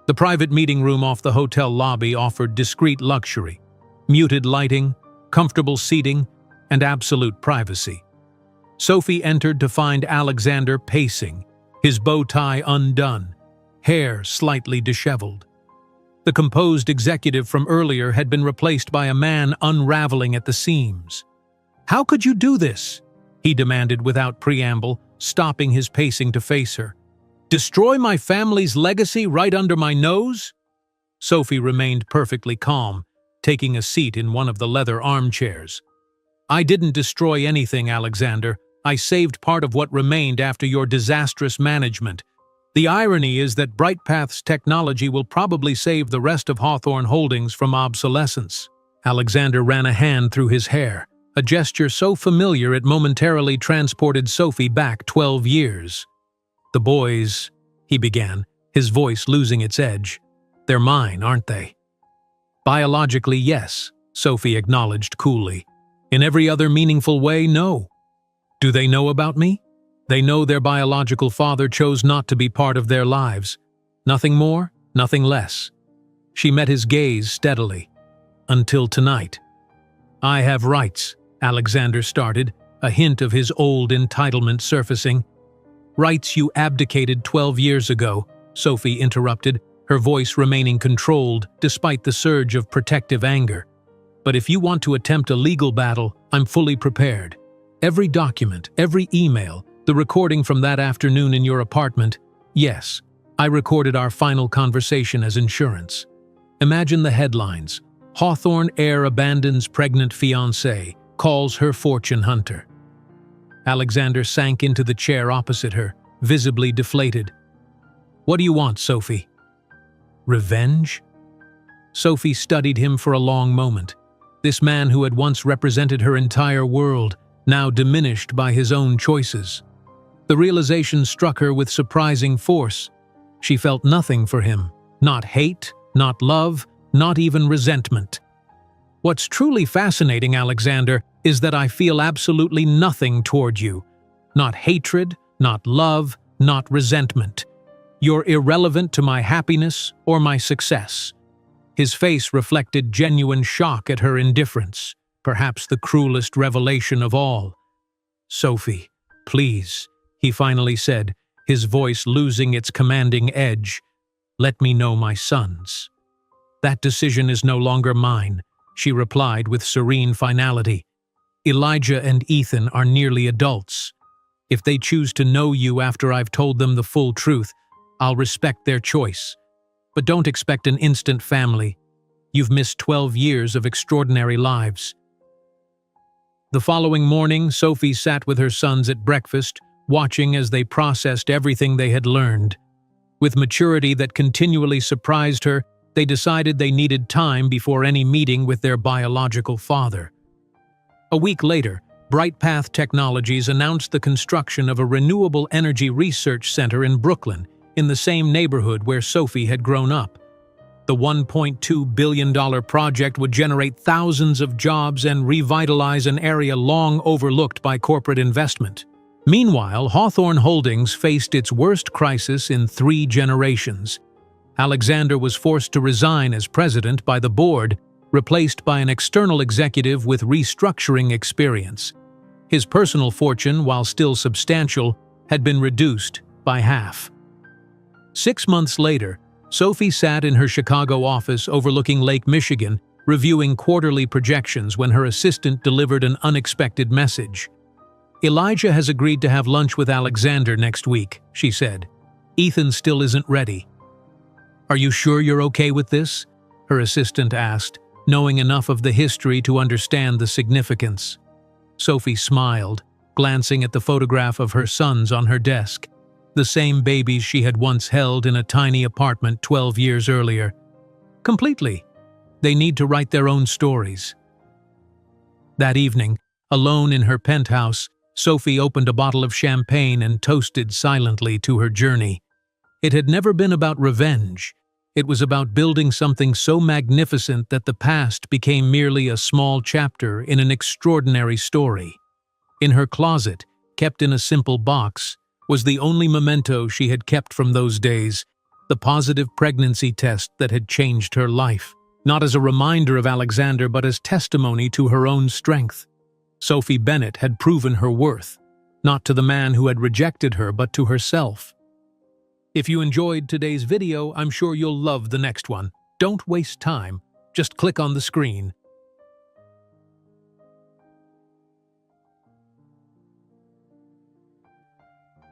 The private meeting room off the hotel lobby offered discreet luxury, muted lighting, comfortable seating, and absolute privacy. Sophie entered to find Alexander pacing, his bow tie undone, hair slightly disheveled. The composed executive from earlier had been replaced by a man unraveling at the seams. "How could you do this?" he demanded without preamble, stopping his pacing to face her. "Destroy my family's legacy right under my nose?" Sophie remained perfectly calm, taking a seat in one of the leather armchairs. "I didn't destroy anything, Alexander. I saved part of what remained after your disastrous management. The irony is that BrightPath's technology will probably save the rest of Hawthorne Holdings from obsolescence." Alexander ran a hand through his hair, a gesture so familiar it momentarily transported Sophie back 12 years. "The boys," he began, his voice losing its edge. "They're mine, aren't they?" "Biologically, yes," Sophie acknowledged coolly. "In every other meaningful way, no. Do they know about me? They know their biological father chose not to be part of their lives. Nothing more, nothing less." She met his gaze steadily. "Until tonight." "I have rights," Alexander started, a hint of his old entitlement surfacing. "Rights you abdicated 12 years ago," Sophie interrupted, her voice remaining controlled despite the surge of protective anger. "But if you want to attempt a legal battle, I'm fully prepared. Every document, every email, the recording from that afternoon in your apartment, yes, I recorded our final conversation as insurance. Imagine the headlines. Hawthorne heir abandons pregnant fiancée, calls her fortune hunter." Alexander sank into the chair opposite her, visibly deflated. "What do you want, Sophie?" "Revenge?" Sophie studied him for a long moment. This man who had once represented her entire world, now diminished by his own choices. The realization struck her with surprising force. She felt nothing for him, not hate, not love, not even resentment. "What's truly fascinating, Alexander, is that I feel absolutely nothing toward you. Not hatred, not love, not resentment. You're irrelevant to my happiness or my success." His face reflected genuine shock at her indifference, perhaps the cruelest revelation of all. "Sophie, please," he finally said, his voice losing its commanding edge. "Let me know my sons." "That decision is no longer mine," she replied with serene finality. "Elijah and Ethan are nearly adults. If they choose to know you after I've told them the full truth, I'll respect their choice. But don't expect an instant family. You've missed 12 years of extraordinary lives." The following morning, Sophie sat with her sons at breakfast, watching as they processed everything they had learned. With maturity that continually surprised her, they decided they needed time before any meeting with their biological father. A week later, BrightPath Technologies announced the construction of a renewable energy research center in Brooklyn, in the same neighborhood where Sophie had grown up. The $1.2 billion project would generate thousands of jobs and revitalize an area long overlooked by corporate investment. Meanwhile, Hawthorne Holdings faced its worst crisis in 3 generations. Alexander was forced to resign as president by the board, replaced by an external executive with restructuring experience. His personal fortune, while still substantial, had been reduced by half. 6 months later, Sophie sat in her Chicago office overlooking Lake Michigan, reviewing quarterly projections when her assistant delivered an unexpected message. "Elijah has agreed to have lunch with Alexander next week," she said. "Ethan still isn't ready." "Are you sure you're okay with this?" her assistant asked, knowing enough of the history to understand the significance. Sophie smiled, glancing at the photograph of her sons on her desk, the same babies she had once held in a tiny apartment 12 years earlier. "Completely. They need to write their own stories." That evening, alone in her penthouse, Sophie opened a bottle of champagne and toasted silently to her journey. It had never been about revenge. It was about building something so magnificent that the past became merely a small chapter in an extraordinary story. In her closet, kept in a simple box, was the only memento she had kept from those days, the positive pregnancy test that had changed her life. not as a reminder of Alexander but as testimony to her own strength. Sophie Bennett had proven her worth, not to the man who had rejected her but to herself. If you enjoyed today's video, I'm sure you'll love the next one. Don't waste time, just click on the screen.